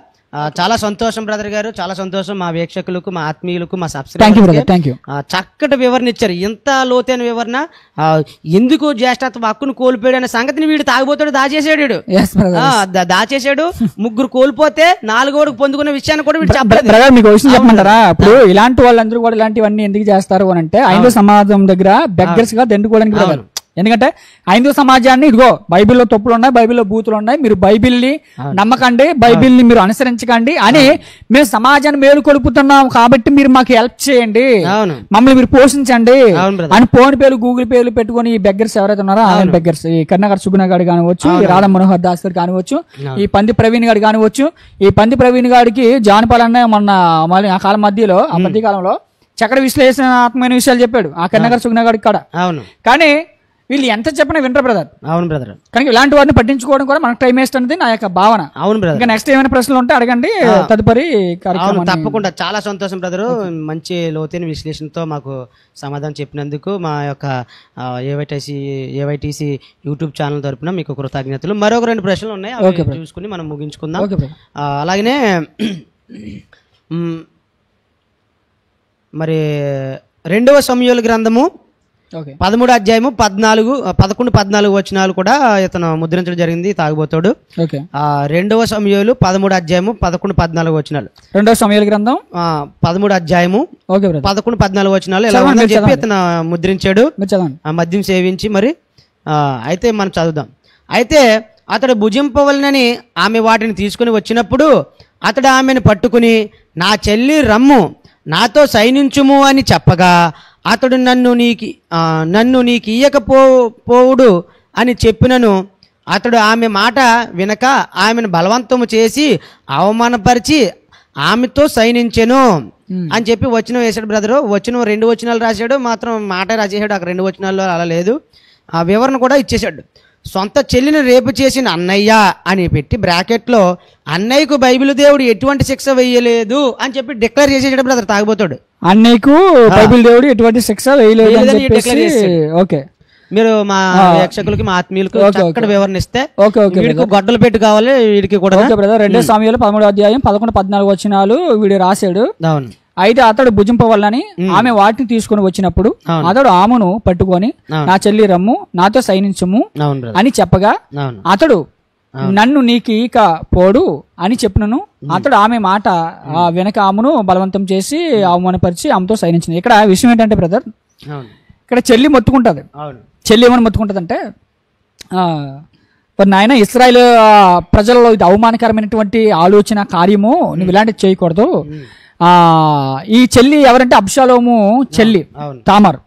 చాలా సంతోషం బ్రదర్ గారు, చాలా సంతోషం. మా వీక్షకులకు, మా ఆత్మీయులకు, మా సబ్స్క్రైబర్లకు చక్కటి వివరణ ఇచ్చారు. ఎంత లోతైన వివరణ. ఎందుకు జ్యేష్ఠత్వ హక్కును కోల్పోయాడు అనే సంగతిని వీడు తాగుబోతాడు దాచేసాడు. ముగ్గురు కోల్పోతే 4వ పొందుకున్న విషయాన్ని కూడా వీడు చెప్పలేదు. మీకు విషయం చెప్పమంటారా? ఇప్పుడు ఇలాంటి వాళ్ళందరూ కూడా ఇలాంటివన్నీ ఎందుకు చేస్తారు అని అంటే హైందవ సమాజం దగ్గర బెగ్గర్స్ గా దండుకోవడానికి. ఎందుకంటే హైందవ సమాజాన్ని ఇదిగో బైబిల్లో తప్పులు ఉన్నాయి, బైబిల్లో బూతులు ఉన్నాయి, మీరు బైబిల్ని నమ్మకండి, బైబిల్ని మీరు అనుసరించకండి అని మేము సమాజాన్ని మేలుకొలుపుతున్నాం కాబట్టి మీరు మాకు హెల్ప్ చేయండి, మమ్మల్ని మీరు పోషించండి అని ఫోన్ పేలు గూగుల్ పేలు పెట్టుకుని ఈ బెగ్గర్స్ ఎవరైతే ఉన్నారో ఆన్లైన్ బెగ్గర్స్, ఈ కర్ణాకర్ సుగుణ గారు కానివచ్చు, ఈ రాధా మనోహర్ దాస్ గారు కానివచ్చు, ఈ పంది ప్రవీణ్ గారు కానివచ్చు. ఈ పంది ప్రవీణ్ గారికి జానపాలన్న మొన్న మళ్ళీ ఆ కాలం మధ్యలో ఆ మధ్య కాలంలో చక్కటి విశ్లేషణాత్మకమైన విషయాలు చెప్పాడు ఆ కర్ణాకర్ సుగుణ గారికి కూడా. కానీ వీళ్ళు ఎంత చెప్పినా వింటారు బ్రదర్. అవును బ్రదర్. కానీ ఇలాంటి వారిని పట్టించుకోవడం కూడా మనకు టైం వేస్ట్ అనేది నా యొక్క భావన. అవును బ్రదర్. ఇంకా నెక్స్ట్ ఏమైనా ప్రశ్నలు ఉంటే అడగండి తదుపరి కార్యక్రమం. తప్పకుండా. చాలా సంతోషం బ్రదర్. మంచి లోతైన విశ్లేషణతో మాకు సమాధానం చెప్పినందుకు మా యొక్క ఏవైటీసీ యూట్యూబ్ ఛానల్ తరపున మీకు కృతజ్ఞతలు. మరొక 2 ప్రశ్నలు ఉన్నాయి, అవి చూసుకుని మనం ముగించుకుందాం. అలాగనే మరి 2వ సమూయేలు గ్రంథము 13వ అధ్యాయము 11-14 వచనాలు కూడా ఇతను ముద్రించడం జరిగింది, తాగుబోతాడు. 2వ సమూయేలు 13వ అధ్యాయము 11-14 వచనాలు. 2వ సమూయేలు గ్రంథం 13వ అధ్యాయము 11-14 వచనాలు ఎలా ఉందని చెప్పి ఇతను ముద్రించాడు, మద్యం సేవించి. మరి అయితే మనం చదువుదాం. అయితే అతడు భుజింపవలనని ఆమె వాటిని తీసుకుని వచ్చినప్పుడు అతడు ఆమెను పట్టుకుని నా చెల్లి రమ్ము నాతో సైనించుము అని చెప్పగా అతడు నన్ను నీకు ఇయ్యకపోవుడు అని చెప్పినను అతడు ఆమె మాట వినక ఆమెను బలవంతము చేసి అవమానపరిచి ఆమెతో సైనించెను అని చెప్పి వచనం వేసాడు బ్రదరు. వచనం 2 వచనాలు రాశాడు, మాత్రం మాట రాసేసాడు. అక్కడ 2 వచనాల్లో అలా లేదు, ఆ వివరణ కూడా ఇచ్చేశాడు. సొంత చెల్లిని రేపు చేసిన అన్నయ్య అని పెట్టి బ్రాకెట్లో అన్నయ్యకు బైబిల్ దేవుడు ఎటువంటి శిక్ష వేయలేదు అని చెప్పి డిక్లేర్ చేసేసాడు బ్రదర్. తాగుబోతాడు అన్నయ్యకు బైబిల్ దేవుడు ఎటువంటి శిక్ష వేయలేదు అని చెప్పేసి. ఓకే, మీరు మా ప్రేక్షకులకి మా ఆత్మీయులకు అక్కడ వివరణ ఇస్తే వీడికి గొడ్డలు పెట్టి కావాలి, వీడికి కూడా. 2 సమయాలు 13వ అధ్యాయం 11-14 వచనాలు వీడు రాశాడు. అవును. అయితే అతడు భుజింపవల్లని ఆమె వాటిని తీసుకుని వచ్చినప్పుడు అతడు ఆమెను పట్టుకొని నా చెల్లి రమ్ము నాతో సైనించము అని చెప్పగా అతడు నన్ను నీకు ఇక పోడు అని చెప్పినను అతడు ఆమె మాట వెనక ఆమెను బలవంతం చేసి అవమానపరిచి ఆమెతో సైనించింది. ఇక్కడ విషయం ఏంటంటే బ్రదర్, ఇక్కడ చెల్లి మొత్తుకుంటది. చెల్లి ఏమని మొత్తుకుంటది అంటే, నాయన ఇశ్రాయేలు ప్రజలలో ఇది అవమానకరమైనటువంటి ఆలోచన కార్యము, నువ్వు ఇలాంటివి చేయకూడదు. ఈ చెల్లి ఎవరంటే అబ్షాలోము చెల్లి తామారు.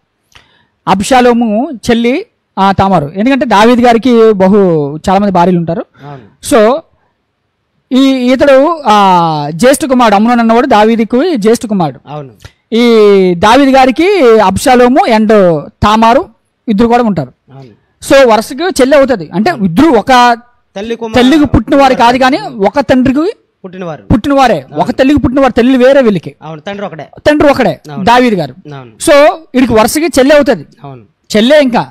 అబ్షాలోము చెల్లి తామారు. ఎందుకంటే దావీదు గారికి చాలా మంది భార్యలు ఉంటారు. సో ఇతడు జ్యేష్ఠ కుమారుడు. అమ్నోను అన్నవాడు దావీదుకు జ్యేష్ఠ కుమారుడు. ఈ దావీదు గారికి అబ్షాలోము అండ్ తామారు ఇద్దరు కూడా ఉంటారు. సో వరుసగా చెల్లి అవుతుంది. అంటే ఇద్దరు ఒక తల్లికి పుట్టిన వారు కాదు, కానీ ఒక తండ్రికి పుట్టినవారే. ఒక తల్లికి పుట్టినవారు, తల్లి వేరే వీళ్ళకి, తండ్రి ఒకడే దావీదు గారు. సో వీడికి వరుసగా చెల్లి అవుతుంది, చెల్లె ఇంకా.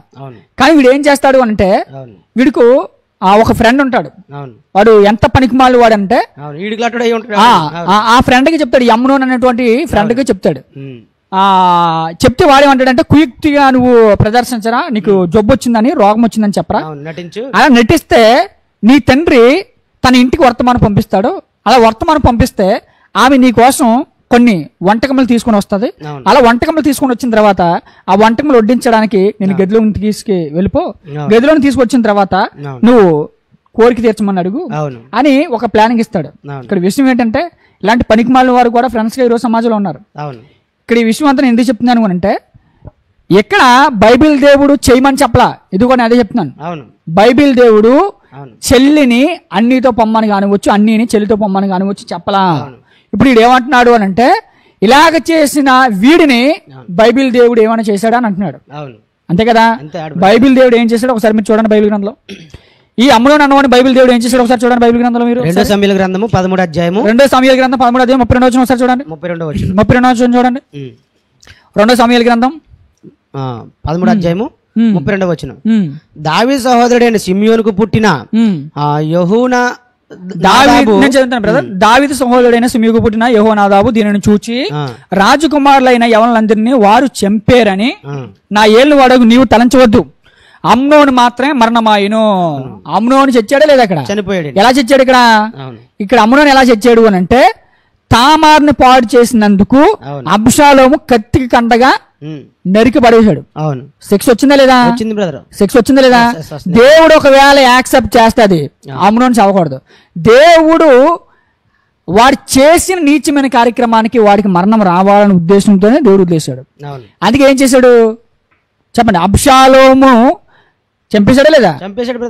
కానీ వీడు ఏం చేస్తాడు అంటే, వీడికి ఒక ఫ్రెండ్ ఉంటాడు. వాడు ఎంత పనికిమాలి వాడు అంటే ఆ ఫ్రెండ్ కి చెప్తాడు, అమ్నోన్ అనేటువంటి ఫ్రెండ్ కి చెప్తాడు. చెప్తే వాడేమంటాడంటే, కుయుక్తిగా నువ్వు ప్రదర్శించరా, నీకు జబ్బు వచ్చిందని, రోగం వచ్చిందని చెప్పరా, అలా నటిస్తే నీ తండ్రి తన ఇంటికి వర్తమానం పంపిస్తాడు. అలా వర్తమానం పంపిస్తే ఆమె నీ కోసం కొన్ని వంటకములు తీసుకుని వస్తుంది. అలా వంటకములు తీసుకుని వచ్చిన తర్వాత ఆ వంటకములు వడ్డించడానికి నేను గదిలోని వెళ్ళిపో, గదిలోని తీసుకొచ్చిన తర్వాత నువ్వు కోరిక తీర్చమని అడుగు అని ఒక ప్లానింగ్ ఇస్తాడు. ఇక్కడ విషయం ఏంటంటే, ఇలాంటి పనికిమాలిన వారు కూడా ఫ్రెండ్స్ గా ఈరోజు సమాజంలో ఉన్నారు. ఇక్కడ ఈ విషయం అంతా నేను ఎందుకు చెప్తున్నాను అంటే, ఎక్కడ బైబిల్ దేవుడు చేయమని చెప్పలా, ఇది కూడా అదే చెప్తున్నాను. బైబిల్ దేవుడు చెల్లిని అన్నితో పొమ్మని కానివచ్చు, అన్నిని చెల్లితో పొమ్మని కానివచ్చు చెప్పలా. ఇప్పుడు వీడు ఏమంటున్నాడు అని అంటే, ఇలాగ చేసిన వీడిని బైబిల్ దేవుడు ఏమైనా చేశాడా అని అంటున్నాడు. అంతే కదా, బైబిల్ దేవుడు ఏం చేశాడు ఒకసారి మీరు చూడండి. బైబిల్ గ్రంథంలో ఈ అమ్నోను అన్నవాడిని బైబిల్ దేవుడు ఏం చేశాడు ఒకసారి చూడండి. బైబిల్ గ్రంథంలో మీరు 2 సమూయేలు గ్రంథము 13వ అధ్యాయము 2 సమూయేలు గ్రంథం 13వ అధ్యాయం 32వ వచనం ఒకసారి చూడండి. 32వ వచనం చూడండి. 2 సమూయేలు గ్రంథం 13వ అధ్యాయము 32వ వచనం. దావీదు సహోదరుడైన సిమియోనుకు పుట్టిన యెహోనా దావీదు సహోదరుడైన సిమియోనుకు పుట్టిన యెహోనాదాబు దీనిని చూచి రాజకుమారులైన యవనులందరినీ వారు చంపేరని నా ఏళ్ళు వాడకు నీవు తలంచవద్దు, అమ్నోను మాత్రమే మరణమాయను. అమ్నోను చచ్చాడా లేదా? అక్కడ చనిపోయాడు. ఎలా చచ్చాడు? ఇక్కడ అమ్నోను ఎలా చచ్చాడు అని అంటే, తామార్ని పాడు చేసినందుకు అబ్షాలోము కత్తికి కండగా నరికి పడేశాడు. శిక్ష వచ్చిందా లేదా? శిక్ష వచ్చిందా లేదా? దేవుడు ఒకవేళ యాక్సెప్ట్ చేస్తే అది అమ్నోను చావకూడదు. దేవుడు వాడు చేసిన నీచమైన కార్యక్రమానికి వాడికి మరణం రావాలనే ఉద్దేశంతోనే దేవుడు వదిలేశాడు. అందుకే ఏం చేశాడు చెప్పండి? అబ్షాలోము చంపేశాడా లేదా?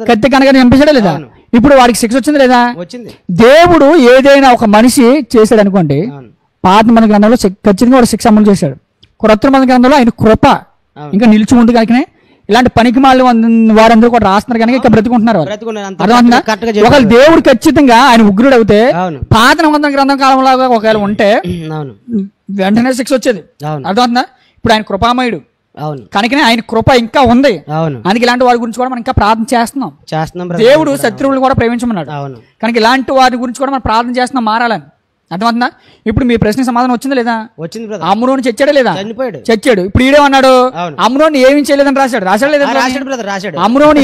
కత్తి కనుక చంపేశాడా లేదా? ఇప్పుడు వాడికి శిక్ష వచ్చింది లేదా? దేవుడు ఏదైనా ఒక మనిషి చేశాడు అనుకోండి, పాత మన గ్రంథంలో ఖచ్చితంగా వాడు శిక్ష అమలు చేశాడు. క్రొత్త మన గ్రంథంలో ఆయన కృప ఇంకా నిలిచి ఉంది కనుక ఇలాంటి పనికి మాలి వారందరూ కూడా రాస్తున్నారు కనుక ఇక్కడ బ్రతుకుంటున్నారు. ఒకవేళ దేవుడు ఖచ్చితంగా ఆయన ఉగ్రుడు అవుతే పాత నిబంధన గ్రంథం కాలంలో ఒకవేళ ఉంటే వెంటనే శిక్ష వచ్చేది. అర్థమవుతుందా? ఇప్పుడు ఆయన కృపామయుడు కనుకనే ఆయన కృప ఇంకా ఉంది. అందుకే ఇలాంటి వారి గురించి కూడా మనం ఇంకా ప్రార్థన చేస్తున్నాం. దేవుడు శత్రువులు కూడా ప్రేమించమన్నాడు కనుక ఇలాంటి వారి గురించి కూడా మనం ప్రార్థన చేస్తున్నాం మారాలని. అర్థమవుతుందా? ఇప్పుడు మీ ప్రశ్న సమాధానం వచ్చిందా లేదా? అమ్నోను చచ్చాడా లేదా? చచ్చాడు. ఇప్పుడు ఈడేమన్నాడు? అమ్నోను ఏమీ చేయలేదని రాశాడు లేదా? అమ్నోను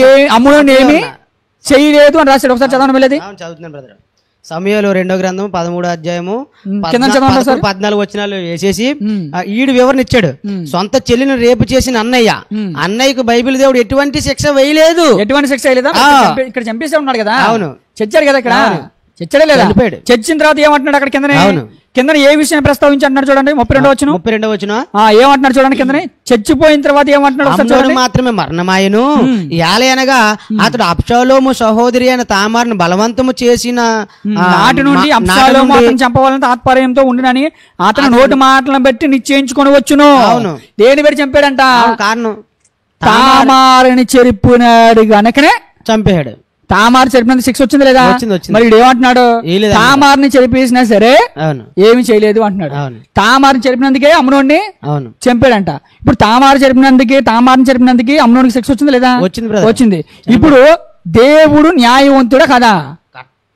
ఏమీ చేయలేదు అని రాశాడు. ఒకసారి చదవడం వెళ్ళేది సమూయేలు 2వ గ్రంథం 13వ అధ్యాయము 14 వచనాలు వేసేసి ఈడు వివరణ ఇచ్చాడు. సొంత చెల్లిని రేపు చేసిన అన్నయ్యకు బైబిల్ దేవుడు ఎటువంటి శిక్ష వేయలేదు. ఎటువంటి శిక్ష వేయలేదా? ఇక్కడ చంపేసే ఉన్నాడు కదా. అవును, చచ్చాడు కదా. ఇక్కడ చచ్చాడే లేదా? చనిపోయాడు. చచ్చిన తర్వాత ఏమంటున్నాడు అక్కడ కిందనే? అవును. కింద ఏ విషయం ప్రస్తావించి అంటున్నాడు చూడండి, 32 వచ్చిన ఏమంటున్నాడు చూడండి కిందనే. చచ్చిపోయిన తర్వాత ఏమంటున్నాడు ఒకసారి చూడండి. మాత్రమే మరణమాయను యాలయనగా అతడు అబ్షాలోము సహోదరి అయిన తామారును బలవంతము చేసిన నాటి నుండి అబ్షాలోము అతను చంపవాలని తాత్పర్యంతో ఉండినని అతను నోటి మాటలను బట్టి నిశ్చయించుకొని వచ్చును. అవును. దేని బట్టి చంపాడంట? కారణం తామారుని చెరిపినాడు గనకనే చంపాడు. తామారు చెరిపినందుకు శిక్ష వచ్చింది లేదా? వచ్చింది. మరి ఏమంటున్నాడు? తామారుని చెరిపేసినా సరే ఏమి చేయలేదు అంటున్నాడు. తామారుని చెరిపినందుకే అమ్నోడిని చంపాడంట. ఇప్పుడు తామారుని చెరిపినందుకే అమ్నోడికి శిక్ష వచ్చింది లేదా? వచ్చింది. ఇప్పుడు దేవుడు న్యాయవంతుడా కదా?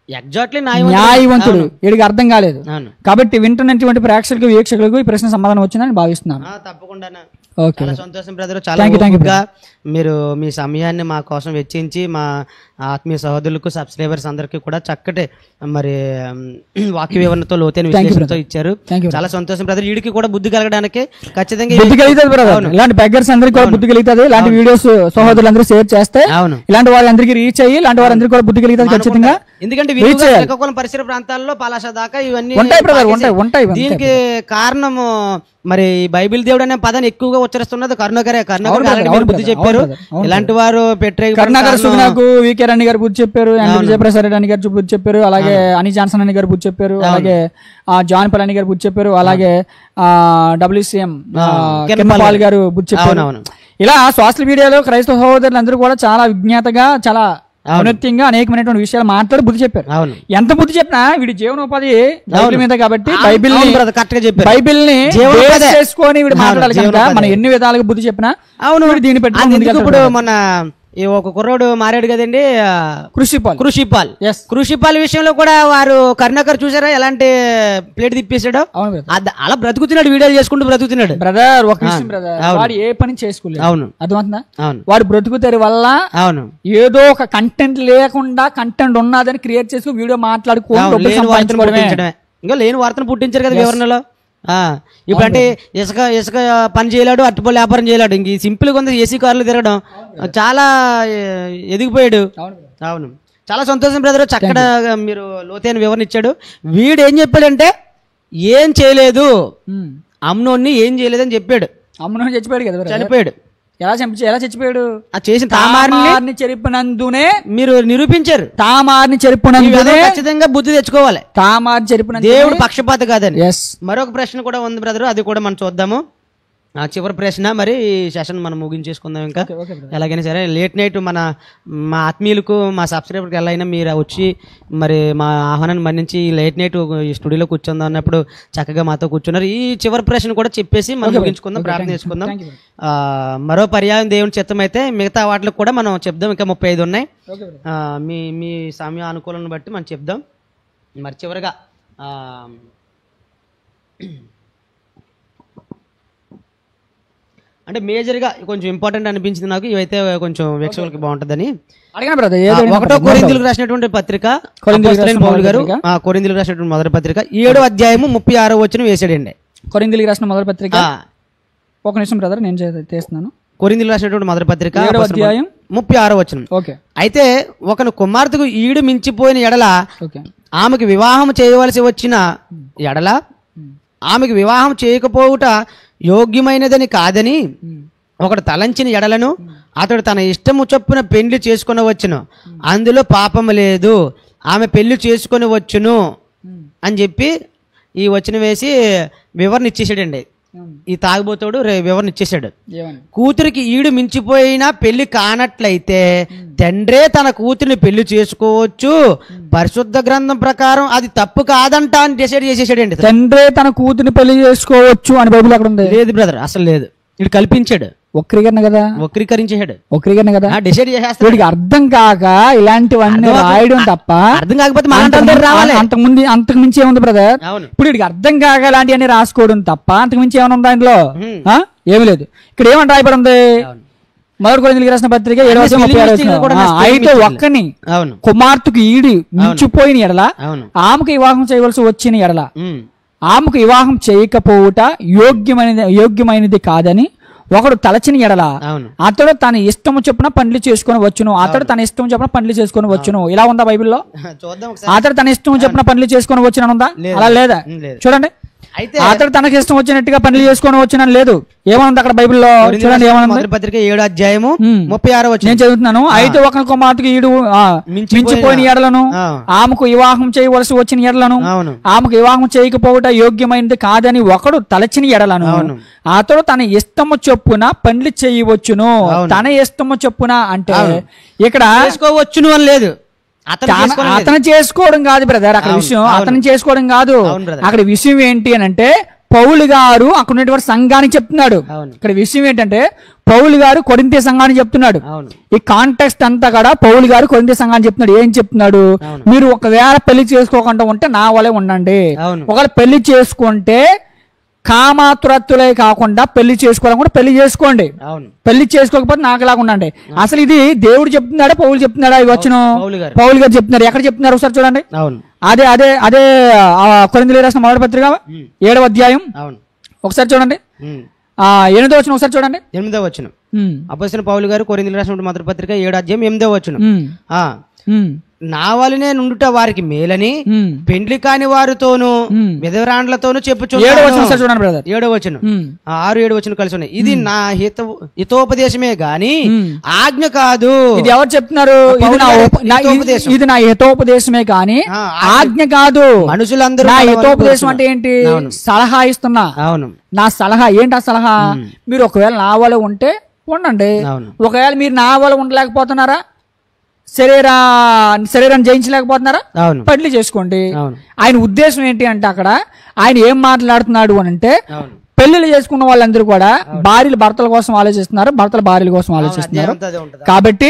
ఎగ్జాక్ట్లీ న్యాయవంతుడు. వీడికి అర్థం కాలేదు. కాబట్టి వింటున్నటువంటి ప్రేక్షకులకు వీక్షకులకు ఈ ప్రశ్న సమాధానం వచ్చిందని భావిస్తున్నాను. తప్పకుండా. ఓకే, చాలా సంతోషం బ్రదర్. చాలా మీరు మీ సమయాన్ని మా కోసం వెచ్చించి మా ఆత్మీయ సహోదరులకు సబ్స్క్రైబర్స్ అందరికీ కూడా చక్కటి మరి వాక్య వివరణతో లోతైన విశ్లేషణతో ఇచ్చారు. చాలా సంతోషం బ్రదర్. వీడికి కూడా బుద్ధి కలగడానికి ఖచ్చితంగా బుద్ధి కలుగుతుంది బ్రదర్. ఇలాంటి బెగ్గర్స్ అందరికీ కూడా బుద్ధి కలుగుతుంది. ఇలాంటి వీడియోస్ సహోదరులందరూ షేర్ చేస్తే ఇలాంటి వారందరికీ రీచ్ అయ్యి ఇలాంటి వారందరికీ కూడా బుద్ధి కలుగుతుంది ఖచ్చితంగా. ఎందుకంటే శ్రీకాకుళం పరిసర ప్రాంతాల్లో పలాస దాకా ఇవన్నీ ఉంటాయి. దీనికి కారణము మరి బైబిల్ దేవుడు అనే పదాన్ని ఎక్కువగా ఉచ్చరిస్తున్నది కరుణాకరే. కరుణాకర్ బుద్ధి చెప్పారు. ఇలాంటి వారు వికే రాణి గారు బుద్ధి చెప్పారు, విజయప్రసాద్ రెడ్డి గారు బుద్ధి చెప్పారు, అలాగే అని జాన్సన్ అని గారు బుద్ధి చెప్పారు, అలాగే జాన్ పలాని గారు బుద్ధి చెప్పారు, అలాగే WCM పాల్ గారు బుద్ధి చెప్పారు. ఇలా సోషల్ మీడియాలో క్రైస్తవ సహోదరులు అందరూ కూడా చాలా విజ్ఞాతగా చాలా ఔన్నత్యంగా అనేకమైనటువంటి విషయాలు మాట్లాడి బుద్ధి చెప్పారు. ఎంత బుద్ధి చెప్పినా వీడి జీవనోపాధి బైబిల్ మీద కాబట్టి బైబిల్ ని చేసుకొని వీడు మాట్లాడాలి కనుక మనం ఎన్ని విధాలుగా బుద్ధి చెప్పినా దీన్ని పెట్టి ఇప్పుడు మన ఒక కుర్రోడు మారాడు కదండి, కృషిపాల్ విషయంలో కూడా వారు కరుణాకర్ చూసారా ఎలాంటి ప్లేట్ తిప్పేశాడు. అలా బ్రతుకుతున్నాడు, వీడియోలు చేసుకుంటూ బ్రతుకుతున్నాడు. బ్రదర్ ఒక విషయం బ్రదర్, వాడు ఏ పని చేసుకోలేదు. అవును, అర్థమవుతుందా? వాడు బ్రతుకుతారు వల్ల అవును ఏదో ఒక కంటెంట్ లేకుండా కంటెంట్ ఉన్నదని క్రియేట్ చేసుకుని వీడియో మాట్లాడుకోవడం ఇంకా లేని వార్తను పుట్టించారు కదా వివరణలో. ఇప్పుడు అంటే ఇసుక పని చేయలేడు, అట్టుపల్లి వ్యాపారం చేయలేడు. ఇంక సింపుల్గా ఉంది ఏసీ కార్లు తిరగడం. చాలా ఎదిగిపోయాడు. అవును, చాలా సంతోషం బ్రదర్. చక్కగా మీరు లోతైన వివరణ ఇచ్చాడు. వీడు ఏం చెప్పాడంటే ఏం చేయలేదు, అమ్నోన్ని ఏం చేయలేదని చెప్పాడు. అమ్నోని చచ్చిపోయాడు కదా, చనిపోయాడు. ఎలా చచ్చిపోయాడు? చేసిన తామారిని చెరిపినందునే మీరు నిరూపించారు. తామారిని చెరిపినందునే ఖచ్చితంగా బుద్ధి తెచ్చుకోవాలి. తామారిని చెరిపిన దేవుడు పక్షపాత కాదని. మరొక ప్రశ్న కూడా ఉంది బ్రదర్, అది కూడా మనం చూద్దాము. చివరి ప్రశ్న, మరి ఈ సెషన్ మనం ముగించేసుకుందాం. ఇంకా ఎలాగైనా సరే లేట్ నైట్ మా ఆత్మీయులకు మా సబ్స్క్రైబర్కి ఎలా అయినా మీరు వచ్చి మరి మా ఆహ్వానాన్ని మన్నించి లేట్ నైట్ ఈ స్టూడియోలో కూర్చుందాం అన్నప్పుడు చక్కగా మాతో కూర్చున్నారు. ఈ చివరి ప్రశ్న కూడా చెప్పేసి మనం ముగించుకుందాం, ప్రార్థన చేసుకుందాం. మరో పర్యాయం దేవుని చిత్తం అయితే మిగతా వాటికి కూడా మనం చెప్దాం. ఇంకా 35 ఉన్నాయి. మీ సమయ అనుకూలాన్ని బట్టి మనం చెప్దాం. మరి చివరిగా అంటే మేజర్గా కొంచెం ఇంపార్టెంట్ అనిపించింది నాకు, ఇవైతే కొంచెం వీక్షకులకి బాగుంటుందని. 1 కొరింథీయులకు రాసినటువంటి పత్రిక పౌలు గారు కొరింథీయులకు రాసినటువంటి మొదటి పత్రిక 7వ అధ్యాయము 36వ వచనం వేసాడండి. కొరింథీయులకు రాసిన మొదటి పత్రిక, ఒక నిమిషం బ్రదర్ నేను చేస్తున్నాను. కొరింథీయులకు రాసినటువంటి మొదటి పత్రిక 7వ అధ్యాయం 36వ వచనం. అయితే ఒకను కుమార్తెకు ఈడు మించిపోయిన ఎడల ఆమెకు వివాహం చేయవలసి వచ్చిన ఎడల ఆమెకు వివాహం చేయకపోవుట యోగ్యమైనదని కాదని ఒకడు తలంచిన ఎడలను అతడు తన ఇష్టము చొప్పున పెళ్లి చేసుకుని వచ్చును, అందులో పాపము లేదు, ఆమె పెళ్లి చేసుకొని వచ్చును అని చెప్పి ఈ వచనం వేసి వివరణ ఇచ్చేసాడండి. ఈ తాగుబోతోడు వివరణ ఇచ్చేసాడు. కూతురికి ఈడు మించిపోయినా పెళ్లి కానట్లయితే తండ్రే తన కూతురిని పెళ్లి చేసుకోవచ్చు, పరిశుద్ధ గ్రంథం ప్రకారం అది తప్పు కాదంట అని డిసైడ్ చేసేసాడండి. తండ్రే తన కూతురిని పెళ్లి చేసుకోవచ్చు అని బైబిల్ అక్కడ ఉంది? లేదు బ్రదర్, అసలు లేదు. వీడు కల్పించాడు, వక్రీకరణ కదా, వక్రీకరణ కదా, డిసైడ్ చేసేస్తాడు. వీడికి అర్థం కాక ఇలాంటివన్నీ రాయడం తప్ప, అర్థం కాకపోతే అంతకు మించి ఏముంది బ్రదర్? ఇప్పుడు వీడికి అర్థం కాక ఇలాంటివన్నీ రాసుకోవడం తప్ప అంతకు మించి ఏమైనా ఉందా ఇందులో? ఏమి లేదు. ఇక్కడ ఏమని రాయబడి ఉంది? మొదటి కొరింథీయులకు రాసిన పత్రిక 7:36. అయితే ఒక్కని కుమార్తెకు ఈడి మించిపోయిన ఎడల ఆమెకు వివాహం చేయవలసి వచ్చిన ఎడల ఆమెకు వివాహం చేయకపోవుట యోగ్యమైనది కాదని ఒకడు తలచిన ఎడల అవును. అతడు తన ఇష్టము చొప్పున పనులు చేసుకొని వచ్చును. అతడు తన ఇష్టం చొప్పున పనులు చేసుకొని వచ్చును. ఇలా ఉందా బైబిల్లో? చూద్దాం అతడు తన ఇష్టం చొప్పున పనులు చేసుకొని వచ్చిన ఉందా? అలా లేదా? చూడండి, అయితే అతడు తనకి ఇష్టం వచ్చినట్టుగా పనులు చేసుకొని వచ్చిన లేదు. ఏమనుంది అక్కడ బైబిల్లో? చూడండి ఏమనుంది. మొదటి పత్రిక 7వ అధ్యాయము 36వ వచనం. నేను చదువుతున్నాను. అయితే ఒక కుమార్తెకు ఈడు మించిపోయిన ఎడలను, ఆమెకు వివాహం చేయవలసి వచ్చిన ఎడలను, ఆమెకు వివాహం చేయకపోవట యోగ్యమైనది కాదని ఒకడు తలచిన ఎడలను అతడు తన ఇష్టము చొప్పున పనులు చేయవచ్చును. తన ఇష్టము చొప్పున అంటే ఇక్కడ చేసుకోవచ్చును అని లేదు, అతను చేసుకోవడం కాదు బ్రదర్. అక్కడ విషయం అతను చేసుకోవడం కాదు. అక్కడ విషయం ఏంటి అని అంటే పౌలు గారు అక్కడ ఉన్నటువంటి సంఘానికి చెప్తున్నాడు. ఇక్కడ విషయం ఏంటంటే పౌలు గారు కొరింథీ సంఘానికి చెప్తున్నాడు. ఈ కాంటెక్స్ట్ అంతా కూడా పౌలు గారు కొరింథీ సంఘానికి చెప్తున్నాడు. ఏం చెప్తున్నాడు? మీరు ఒకవేళ పెళ్లి చేసుకోకుండా ఉంటే నా వలే ఉండండి. ఒకవేళ పెళ్లి చేసుకుంటే కామాతురత్తులే కాకుండా పెళ్లి చేసుకోవడం కూడా పెళ్లి చేసుకోండి. పెళ్లి చేసుకోకపోతే నాకులాగా ఉండండి. అసలు ఇది దేవుడు చెప్తున్నాడా పౌలు చెప్తున్నాడా? ఇవి వచ్చిన పౌలు గారు చెప్తున్నారు. ఎక్కడ చెప్తున్నారు ఒకసారి చూడండి. అదే అదే అదే కొరింథీయులకు రాసిన మొదటి పత్రిక 7వ అధ్యాయం ఒకసారి చూడండి. 8వ వచనం ఒకసారి చూడండి. 8వ వచనం. అపోస్తలుడైన పౌలు గారు కొరింథీయులకు రాసిన మొదటి పత్రిక 7వ అధ్యాయం 8వ వచనం. నా వలనే నుండుట వారికి మేలని పెండ్లి కాని వారితోనూ విధవరాండ్లతోనూ చెప్పుచున్నాను. 7వ వచనం 6-7 వచనం కలిసి ఉన్నాయి. ఇది నా హితోపదేశమే గాని ఆజ్ఞ కాదు. ఇది ఎవరు చెప్తున్నారు? ఇది నా హితోపదేశమే కానీ ఆజ్ఞ కాదు. మనుషులందరూ నా హితోపదేశం అంటే ఏంటి? సలహా ఇస్తున్నా. అవును, నా సలహా ఏంటి? ఆ సలహా మీరు ఒకవేళ నా వల్ల ఉంటే ఉండండి. ఒకవేళ మీరు నా వల్ల ఉండలేకపోతున్నారా, శరీరాన్ని జయించలేకపోతున్నారా, పెళ్లి చేసుకోండి. ఆయన ఉద్దేశం ఏంటి అంటే అక్కడ ఆయన ఏం మాట్లాడుతున్నాడు అని అంటే పెళ్లిళ్ళు చేసుకున్న వాళ్ళందరూ కూడా భార్యలు భర్తల కోసం ఆలోచిస్తున్నారు, భర్తలు భార్యల కోసం ఆలోచిస్తున్నారు. కాబట్టి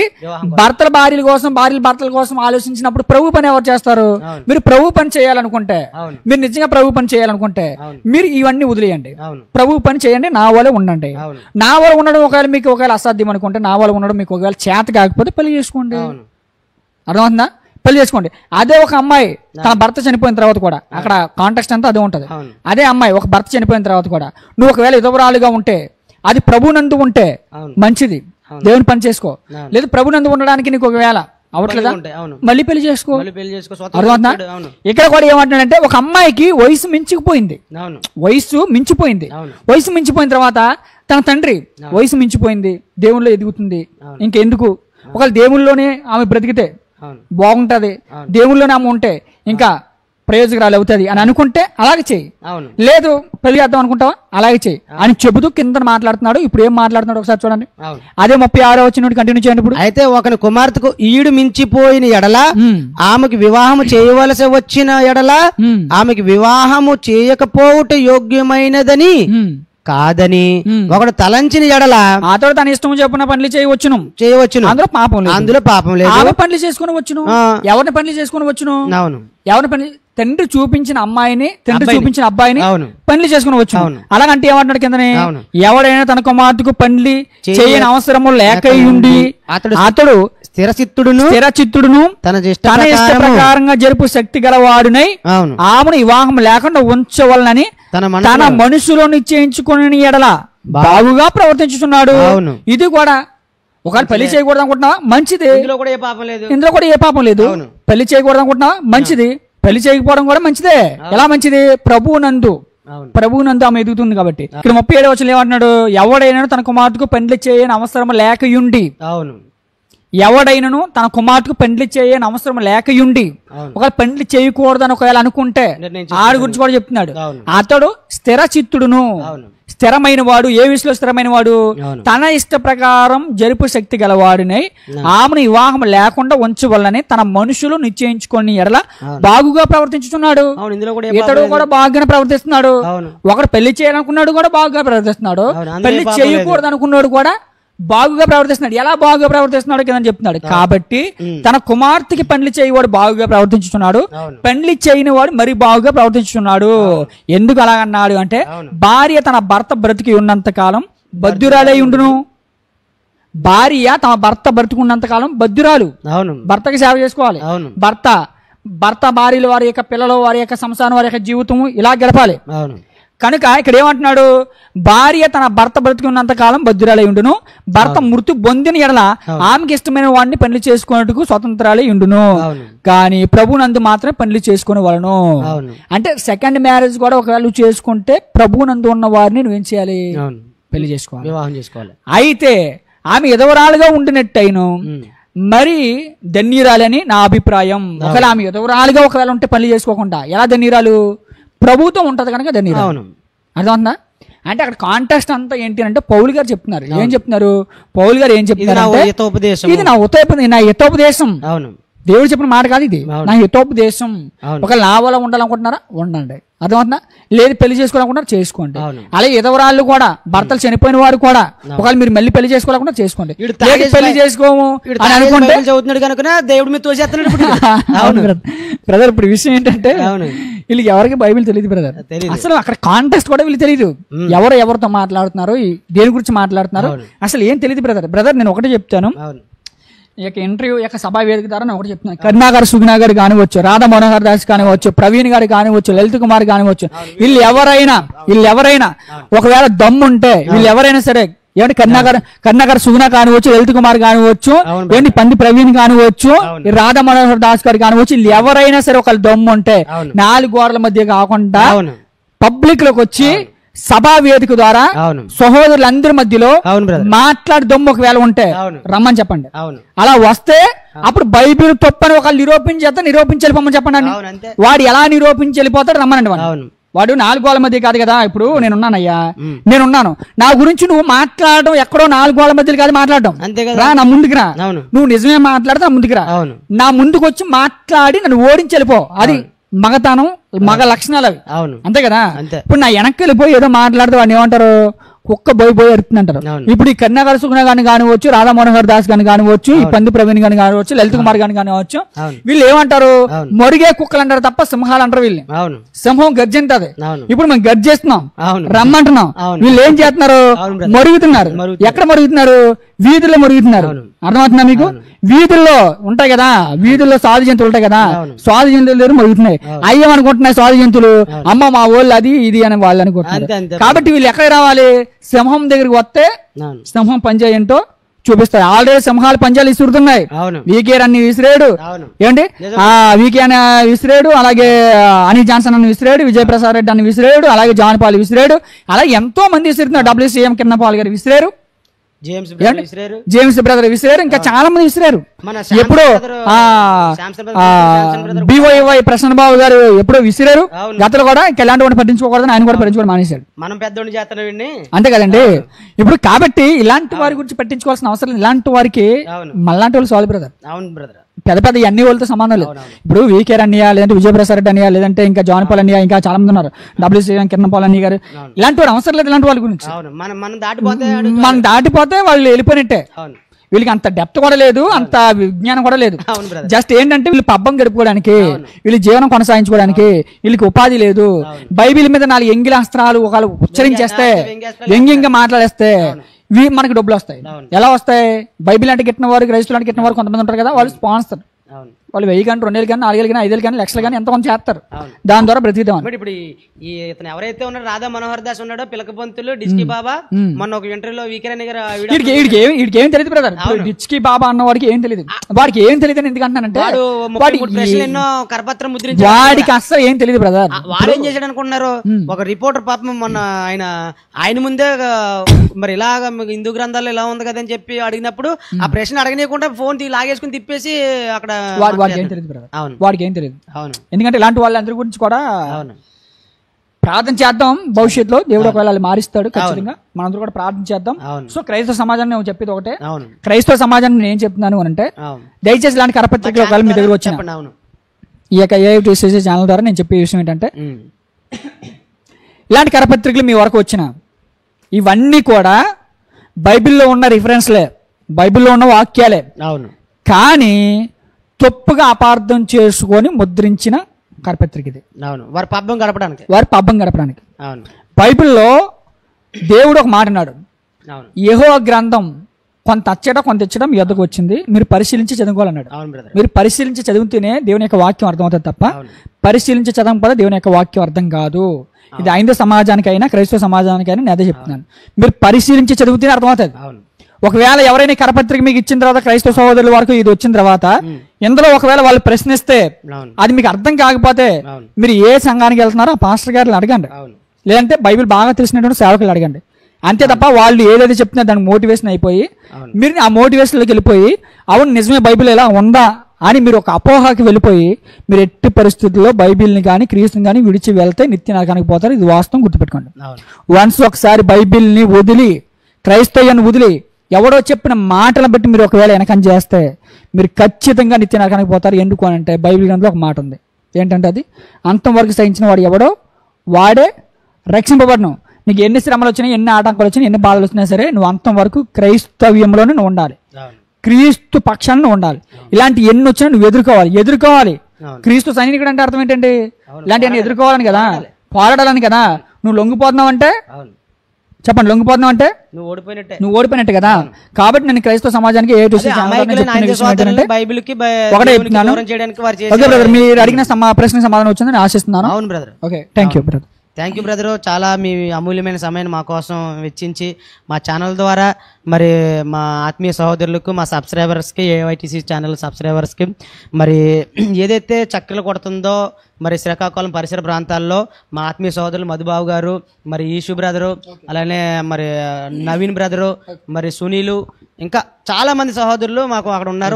భర్తల భార్యల కోసం, భార్యలు భర్తల కోసం ఆలోచించినప్పుడు ప్రభు పని ఎవరు చేస్తారు? మీరు ప్రభు పని చేయాలనుకుంటే, మీరు నిజంగా ప్రభు పని చేయాలనుకుంటే మీరు ఇవన్నీ వదిలేయండి, ప్రభు పని చేయండి, నా వల్ల ఉండండి. నా వల్ల ఉండడం ఒకవేళ మీకు ఒకవేళ అసాధ్యం అనుకుంటే, నా వల్ల ఉండడం మీకు ఒకవేళ చేత కాకపోతే పెళ్లి చేసుకోండి. అర్థమవుతుందా? పెళ్లి చేసుకోండి. అదే ఒక అమ్మాయి తన భర్త చనిపోయిన తర్వాత కూడా, అక్కడ కాంటెక్స్ట్ అంతా అదే ఉంటది. అదే అమ్మాయి ఒక భర్త చనిపోయిన తర్వాత కూడా నువ్వు ఒకవేళ విధవరాలుగా ఉంటే, అది ప్రభునందు ఉంటే మంచిది, దేవుని పని చేసుకో. లేదు ప్రభునందు ఉండడానికి నీకు ఒకవేళ అవట్లేదా, మళ్ళీ పెళ్లి చేసుకో. అర్థమవుతుందా? ఇక్కడ కూడా ఏమంటున్నాడంటే ఒక అమ్మాయికి వయసు మించిపోయింది. వయసు మించిపోయిన తర్వాత తన తండ్రి వయసు మించిపోయింది, దేవుళ్ళో ఎదుగుతుంది, ఇంకెందుకు ఒకవేళ దేవుళ్ళలోనే ఆమె బ్రతికితే బాగుంటది, దేవుళ్ళలోనే ఆమె ఉంటే ఇంకా ప్రయోజకురాలు అవుతుంది అని అనుకుంటే అలాగే చెయ్యి. లేదు పెళ్లి చేద్దాం అనుకుంటావా, అలాగే చెయ్యి అని చెబుతూ కింద మాట్లాడుతున్నాడు. ఇప్పుడు ఏం మాట్లాడుతున్నాడు ఒకసారి చూడండి. అదే 36వ వచనం కంటిన్యూ చేయండి. ఇప్పుడు అయితే ఒకని కుమార్తెకు ఈడు మించిపోయిన ఎడల, ఆమెకు వివాహము చేయవలసి వచ్చిన ఎడల, ఆమెకు వివాహము చేయకపోవుట యోగ్యమైనదని కాదని ఒకడు తలంచిన ఎడల అతడు తన ఇష్టం చెప్పిన పనులు చేయవచ్చును. అందులో పాపం లేదు. ఆమె పనులు చేసుకుని వచ్చును. ఎవరిని పనులు చేసుకుని వచ్చును? ఎవరిని పని? తండ్రి చూపించిన అమ్మాయిని, తండ్రి చూపించిన అబ్బాయిని పనులు చేసుకుని వచ్చు. అలాగంటే ఏమంటాడు కిందనే, ఎవడైనా తన కుమార్తెకు పనులు చేయని అవసరము లేక ఉండి అతడు స్థిరచిత్తుడును తన ఇష్ట ప్రకారంగా జరుపు శక్తి గలవాడునై ఆమెను వివాహం లేకుండా ఉంచవలనని తన మనసులో నిశ్చయించుకుని ఎడల బాగుగా ప్రవర్తించుతున్నాడు. ఇది కూడా ఒకవేళ పెళ్లి చేయకూడదు అనుకుంటున్నా మంచిది, ఇందులో కూడా ఏ పాపం లేదు. పెళ్లి చేయకూడదు అనుకుంటున్నా మంచిది, పెళ్లి చేయకపోవడం కూడా మంచిదే. ఎలా మంచిది? ప్రభువునందు ఆమె ఎదుగుతుంది కాబట్టి. ఇక్కడ 37వ వచనంలో ఏమంటున్నాడు? ఎవడైనా తన కుమార్తెకు పెండ్లి చేయని అవసరం లేకయుండి, ఎవడైనను తన కుమార్తెకు పెండ్లి చేయని అవసరం లేకయుండి ఒకవేళ పెండ్లి చేయకూడదని ఒకవేళ అనుకుంటే ఆడి గురించి కూడా చెప్తున్నాడు. అతడు స్థిర చిత్తుడును, స్థిరమైన వాడు. ఏ విషయంలో స్థిరమైన వాడు? తన ఇష్ట ప్రకారం జరుపు శక్తి గలవాడునై ఆమెను వివాహం లేకుండా ఉంచవల్లని తన మనుషులు నిశ్చయించుకొని ఎడల బాగుగా ప్రవర్తించుతున్నాడు. ఇతడు కూడా బాగానే ప్రవర్తిస్తున్నాడు. ఒకడు పెళ్లి చేయాలనుకున్నాడు కూడా బాగుగా ప్రవర్తిస్తున్నాడు, పెళ్లి చేయకూడదు అనుకున్నాడు కూడా బాగుగా ప్రవర్తిస్తున్నాడు. ఎలా బాగుగా ప్రవర్తిస్తున్నాడు కింద చెప్తున్నాడు. కాబట్టి తన కుమార్తెకి పెండ్లి చేయవాడు బాగుగా ప్రవర్తించుతున్నాడు, పెండ్లి చేయని వాడు మరి బాగుగా ప్రవర్తించుతున్నాడు. ఎందుకు అలాగన్నాడు అంటే, భార్య తన భర్త బ్రతికి ఉన్నంత కాలం బద్యురాలై ఉండును. భార్య తమ భర్త బ్రతికున్నంత కాలం బద్యురాలు, భర్తకి సేవ చేసుకోవాలి. భర్త భార్యలు వారి యొక్క పిల్లలు, వారి యొక్క సంసారం, వారి యొక్క జీవితము ఇలా గడపాలి. కనుక ఇక్కడ ఏమంటున్నాడు, భార్య తన భర్త బ్రతికున్నంత కాలం బద్దురాలై ఉండును, భర్త మృతి పొందిన ఎడల ఆమెకి ఇష్టమైన వాడిని పెళ్లి చేసుకున్నట్టుకు స్వతంత్రాలై ఉండును, కానీ ప్రభునందు మాత్రమే పెళ్లి చేసుకునే వాళ్ళను. అంటే సెకండ్ మ్యారేజ్ కూడా ఒకవేళ నువ్వు చేసుకుంటే ప్రభునందు ఉన్న వారిని నువ్వేం చేయాలి, పెళ్లి చేసుకోవాలి, వివాహం చేసుకోవాలి. అయితే ఆమె ఎదవరాలుగా ఉండినట్టయిను మరి ధన్యురాలని నా అభిప్రాయం. ఒకవేళ ఆమె ఎదవరాలుగా ఒకవేళ ఉంటే పెళ్లి చేసుకోకుండా ఎలా ధన్యురాలు, ప్రభుత్వం ఉంటది కనుక ధన్యురాలు. అర్థమవుతుందా? అంటే అక్కడ కాంటెక్స్ట్ అంతా ఏంటి అంటే పౌలు గారు చెప్తున్నారు. ఏం చెప్తున్నారు పౌలు గారు, ఏం చెప్తున్నారు అంటే ఇది నా హితోపదేశం. దేవుడు చెప్పిన మాట కాదు ఇది, నా హితోపదేశం. ఒకవేళ నా వల్ల ఉండాలనుకుంటున్నారా ఉండండి, అర్థమవుతుందా? లేదు పెళ్లి చేసుకోవాలనుకుంటారా చేసుకోండి. అలాగే ఎదవరాళ్ళు కూడా, భర్తలు చనిపోయిన వారు కూడా ఒకవేళ మీరు మళ్ళీ పెళ్లి చేసుకోవాలనుకుంటే చేసుకోండి. పెళ్లి చేసుకోము అని అనుకుంటే చదువుతున్నాడు కనుక దేవుడి మీద తోసేస్తున్నాడు. బ్రదర్ ఇప్పుడు విషయం ఏంటంటే వీళ్ళకి ఎవరికి బైబిల్ తెలియదు బ్రదర్. అసలు అక్కడ కాంటెక్స్ట్ కూడా వీళ్ళు తెలియదు, ఎవరితో మాట్లాడుతున్నారు, దేని గురించి మాట్లాడుతున్నారు అసలు ఏం తెలియదు బ్రదర్. నేను ఒకటే చెప్తాను, ఈ యొక్క ఇంటర్వ్యూ యొక్క సభా వేదిక ద్వారా నేను ఒకటి చెప్తున్నాను. కరుణాకర్ సుగుణ గారు కానివచ్చు, రాధా మనోహర్ దాస్ కానివచ్చు, ప్రవీణ్ గారు కానివచ్చు, లలిత్ కుమార్ కానివచ్చు, వీళ్ళు ఎవరైనా ఒకవేళ దమ్ముంటే వీళ్ళు ఎవరైనా సరే, ఏమంటే కరుణాకర్ సుగుణ కానివచ్చు, లలిత్ కుమార్ కానివచ్చు, ఏంటి పంది ప్రవీణ్ కానివచ్చు, రాధా మనోహర్ దాస్ గారు కానివచ్చు, వీళ్ళు ఎవరైనా సరే ఒకళ్ళు దమ్ము ఉంటే 4 గోడల మధ్య కాకుండా పబ్లిక్ లోకి వచ్చి సభా వేదిక ద్వారా సహోదరులందరి మధ్యలో మాట్లాడి దమ్ము ఒకవేళ ఉంటే రమ్మని చెప్పండి. అలా వస్తే అప్పుడు బైబిల్ తప్పని ఒకళ్ళు నిరూపించి చెప్పండి. వాడు ఎలా నిరూపించి వెళ్ళిపోతాడు రమ్మనండి. వాడు 4 గోడల మధ్య కాదు కదా, ఇప్పుడు నేనున్నానయ్యా, నేనున్నాను, నా గురించి నువ్వు మాట్లాడడం ఎక్కడో 4 గోడల మధ్యలో కాదు మాట్లాడడం, రా నా ముందుకు రా, నువ్వు నిజమే మాట్లాడితే నా ముందుకు రా, నా ముందుకు వచ్చి మాట్లాడి నన్ను ఓడించి వెళ్ళిపో. అది మగతనం, మగ లక్షణాలు అవి, అంతే కదా. ఇప్పుడు నా వెనక్కి వెళ్ళిపోయి ఏదో మాట్లాడితే వాడిని ఏమంటారు, కుక్క పోయి ఎడుతుంది అంటారు. ఇప్పుడు ఈ కరుణాకర్ సుగుణ గాని కానివచ్చు, రాధా మనోహర్ దాస్ గాని కానివచ్చు, ఈ పంది ప్రవీణ్ గాని కానివచ్చు, లలిత్ కుమార్ గాని కానివచ్చు, వీళ్ళు ఏమంటారు, మొరిగే కుక్కలు అంటారు తప్ప సింహాలు అంటారు. వీళ్ళు సింహం గర్జింటది, ఇప్పుడు మేము గర్జిస్తున్నాం రమ్మంటున్నాం, వీళ్ళు ఏం చేస్తున్నారు, మరుగుతున్నారు. ఎక్కడ మరుగుతున్నారు, వీధుల్లో మరుగుతున్నారు. అర్థమవుతుందా మీకు? వీధుల్లో ఉంటాయి కదా, వీధుల్లో సాధు జంతువులు ఉంటాయి కదా, సాధు జంతువులు దగ్గర మరుగుతున్నాయి. అయ్యమనుకుంటున్నాయి సాధు జంతువులు, అమ్మ మా వాళ్ళు అది ఇది అని వాళ్ళు అనుకుంటున్నారు. కాబట్టి వీళ్ళు ఎక్కడికి రావాలి, సింహం దగ్గరికి వస్తే సింహం పంజా ఏంటో చూపిస్తారు. ఆల్రెడీ సింహాలు పంజాలు విసురుతున్నాయి. వీకే అన్ని విసిరేడు, ఏంటి వీకే అని విసిరేడు, అలాగే అనీ జాన్సన్ అని విసిరేడు, విజయప్రసాద్ రెడ్డి అని విసిరేడు, అలాగే జాన్ పాల్ విసిరేడు, అలాగే ఎంతో మంది విసిరుతున్నారు. WCM కిరణ్ పాల్ గారు విసిరేరు, జేమ్స్ బ్రదర్ విసిరారు, ఇంకా చాలా మంది విసిరారు. ఎప్పుడు BYY ప్రసన్న బాబు గారు ఎప్పుడో విసిరారు. గతలు కూడా ఇంకా ఎలాంటి వాడిని పట్టించుకోకూడదని ఆయన కూడా పట్టించుకోవడం మానేశాడు. మనం పెద్దోడిని చేస్తున్నాం అంతే కదండి. ఇప్పుడు కాబట్టి ఇలాంటి వారి గురించి పట్టించుకోవాల్సిన అవసరం, ఇలాంటి వారికి మళ్ళాంటి వాళ్ళు సాల్వ్ బ్రదర్. అవును బ్రదర్, పెద్ద పెద్ద అన్ని వాళ్ళతో సంబంధం లేదు. ఇప్పుడు వీకే అన్నయ్య, లేదంటే విజయప్రసాద్ రెడ్డి అన్నయ్య, లేదంటే ఇంకా జాన్ పాల్ అన్నయ్య, ఇంకా చాలా మంది ఉన్నారు, WCM కిరణ్ పాల్ అన్నయ్య గారు, ఇలాంటి వాడు అవసరం లేదు. ఇలాంటి వాళ్ళ గురించి మనం దాటిపోతే వాళ్ళు వెళ్ళిపోయినట్టే. వీళ్ళకి అంత డెప్త్ కూడా లేదు, అంత విజ్ఞానం కూడా లేదు. జస్ట్ ఏంటంటే వీళ్ళు పబ్బం గడుపుకోవడానికి, వీళ్ళు జీవనం కొనసాగించుకోవడానికి వీళ్ళకి ఉపాధి లేదు. బైబిల్ మీద 4 ఎంగిలి అస్త్రాలు ఒకళ్ళు ఉచ్చరించేస్తే, వ్యంగ్యంగా మాట్లాడేస్తే మనకి డబ్బులు వస్తాయి. ఎలా వస్తాయి? బైబిల్ అంటే గిట్టిన వారు, క్రైస్తులు అంటే గిట్టిన వారు కొంతమంది ఉంటారు కదా, వాళ్ళు స్పాన్సర్. వాళ్ళు 1000 కానీ 2000 కానీ 4000 కానీ 5000 కానీ లక్షలు కానీ ఎంతమంది చేస్తారు, దాని ద్వారా బ్రతికిద్దాం. ఇప్పుడు ఇతను ఎవరైతే ఉన్నాడో, రాధా మనోహర్ దాస్ ఉన్నాడో, పిలకపంతులు, డిస్కీ బాబా, మొన్న ఒక ఇంటర్వ్యూలో వీకిరణ్ గారు వీడికి ఏం తెలియదు బ్రదర్. డిస్కీ బాబా అన్న వాడికి ఏం తెలియదు, వాడికి ఏం తెలియదు అని ఎందుకంటానంటే ఎన్నో కరపత్రం ముద్రించి వాడికి అస్సలు ఏం తెలియదు బ్రదర్. వాడు ఏం చేశాడు అనుకుంటున్నారు, ఒక రిపోర్టర్ పాపం మొన్న ఆయన ముందే మరి ఇలాగ హిందూ గ్రంథాలు ఇలా ఉంది కదా అని చెప్పి అడిగినప్పుడు ఆ ప్రశ్న అడగనీయకుండా ఫోన్ లాగేసుకుని తిప్పేసి అక్కడ వాడికి ఏం తెలియదు బ్రదర్, వాడికి ఏం తెలియదు. ఎందుకంటే ఇలాంటి వాళ్ళందరి గురించి కూడా ప్రార్థన చేద్దాం. భవిష్యత్తులో దేవుడు ఒకవేళ మారిస్తాడు ఖచ్చితంగా, మనందరూ కూడా ప్రార్థన చేద్దాం. సో క్రైస్తవ సమాజాన్ని నేను చెప్పేది ఒకటే, క్రైస్తవ సమాజాన్ని నేను చెప్తున్నాను అంటే దయచేసి ఇలాంటి కరపత్రికలు ఒకవేళ మీ దగ్గర వచ్చిన ఈ యొక్క AITCC ఛానల్ ద్వారా నేను చెప్పే విషయం ఏంటంటే, ఇలాంటి కరపత్రికలు మీ వరకు వచ్చిన ఇవన్నీ కూడా బైబిల్లో ఉన్న రిఫరెన్స్లే, బైబిల్లో ఉన్న వాక్యాలే. కానీ తప్పుగా అపార్థం చేసుకొని ముద్రించిన కరపత్రిక ఇది. వారి పబ్బం గడపడానికి. బైబిల్లో దేవుడు ఒక మాట అన్నాడు, యెహోవా గ్రంథం కొంత అచ్చట కొంత ఇచ్చడం ఎద్దకు వచ్చింది, మీరు పరిశీలించి చదువుకోవాలన్నాడు. మీరు పరిశీలించి చదివితేనే దేవుని యొక్క వాక్యం అర్థమవుతుంది తప్ప పరిశీలించి చదవకపోతే దేవుని యొక్క వాక్యం అర్థం కాదు. ఇది హైందవ సమాజానికైనా క్రైస్తవ సమాజానికైనా నేను అదే చెప్తున్నాను. మీరు పరిశీలించి చదివితేనే అర్థమవుతుంది. ఒకవేళ ఎవరైనా కరపత్రిక మీకు ఇచ్చిన తర్వాత క్రైస్తవ సహోదరుల వరకు ఇది వచ్చిన తర్వాత ఇందులో ఒకవేళ వాళ్ళు ప్రశ్నిస్తే అది మీకు అర్థం కాకపోతే మీరు ఏ సంఘానికి వెళ్తున్నారో ఆ పాస్టర్ గారిని అడగండి, లేదంటే బైబిల్ బాగా తెలిసినటువంటి సేవకులు అడగండి. అంతే తప్ప వాళ్ళు ఏదైతే చెప్తున్నా దానికి మోటివేషన్ అయిపోయి మీరు ఆ మోటివేషన్లోకి వెళ్ళిపోయి అవును నిజమే బైబిల్ ఎలా ఉందా అని మీరు ఒక అపోహకి వెళ్ళిపోయి మీరు ఎట్టి పరిస్థితుల్లో బైబిల్ని కానీ క్రీస్తుని కానీ విడిచి వెళ్తే నిత్య నరకానికి పోతారు. ఇది వాస్తవం, గుర్తుపెట్టుకోండి. వన్స్ ఒకసారి బైబిల్ని వదిలి క్రైస్తవ్యాన్ని వదిలి ఎవడో చెప్పిన మాటలను బట్టి మీరు ఒకవేళ వెనకం చేస్తే మీరు ఖచ్చితంగా నిత్య నరకానికి పోతారు. ఎందుకు అని అంటే బైబిల్ గ్రంథంలో ఒక మాట ఉంది. ఏంటంటే అది అంతం వరకు సహించిన వాడు ఎవడో వాడే రక్షింపబడను. నీకు ఎన్ని శ్రమలు వచ్చినా, ఎన్ని ఆటంకాలు వచ్చినా, ఎన్ని బాధలు వచ్చినా సరే నువ్వు అంతం వరకు క్రైస్తవ్యంలోనే నువ్వు ఉండాలి, క్రీస్తు పక్షాన్ని ఉండాలి. ఇలాంటి ఎన్ని వచ్చినా నువ్వు ఎదుర్కోవాలి. క్రీస్తు సైనికుడు అంటే అర్థం ఏంటండి? ఇలాంటివన్నీ ఎదుర్కోవాలని కదా, పోరాడాలని కదా. నువ్వు లొంగిపోతున్నావు అంటే చెప్పండి, లొంగిపోతున్నావు అంటే నువ్వు ఓడిపోయినట్టే కదా. కాబట్టి నేను క్రైస్తవ సమాజానికి ఒకటే చెప్తున్నాను. ఓకే బ్రదర్, మీరు అడిగిన ప్రశ్నకు సమాధానం వచ్చిందని ఆశిస్తున్నాను. అవును brother. Okay, thank you brother. Thank you brother. చాలా మీ అమూల్యమైన సమయాన్ని మా కోసం వెచ్చించి మా ఛానల్ ద్వారా మరి మా ఆత్మీయ సహోదరులకు, మా సబ్స్క్రైబర్స్కి, ఏఐటీసీ ఛానల్ సబ్స్క్రైబర్స్కి మరి ఏదైతే చక్కలు కొడుతుందో మరి శ్రీకాకుళం పరిసర ప్రాంతాల్లో మా ఆత్మీయ సహోదరులు మధుబాబు గారు, మరి ఈషు బ్రదరు, అలానే మరి నవీన్ బ్రదరు, మరి సునీలు, ఇంకా చాలా మంది సహోదరులు మాకు అక్కడ ఉన్నారు.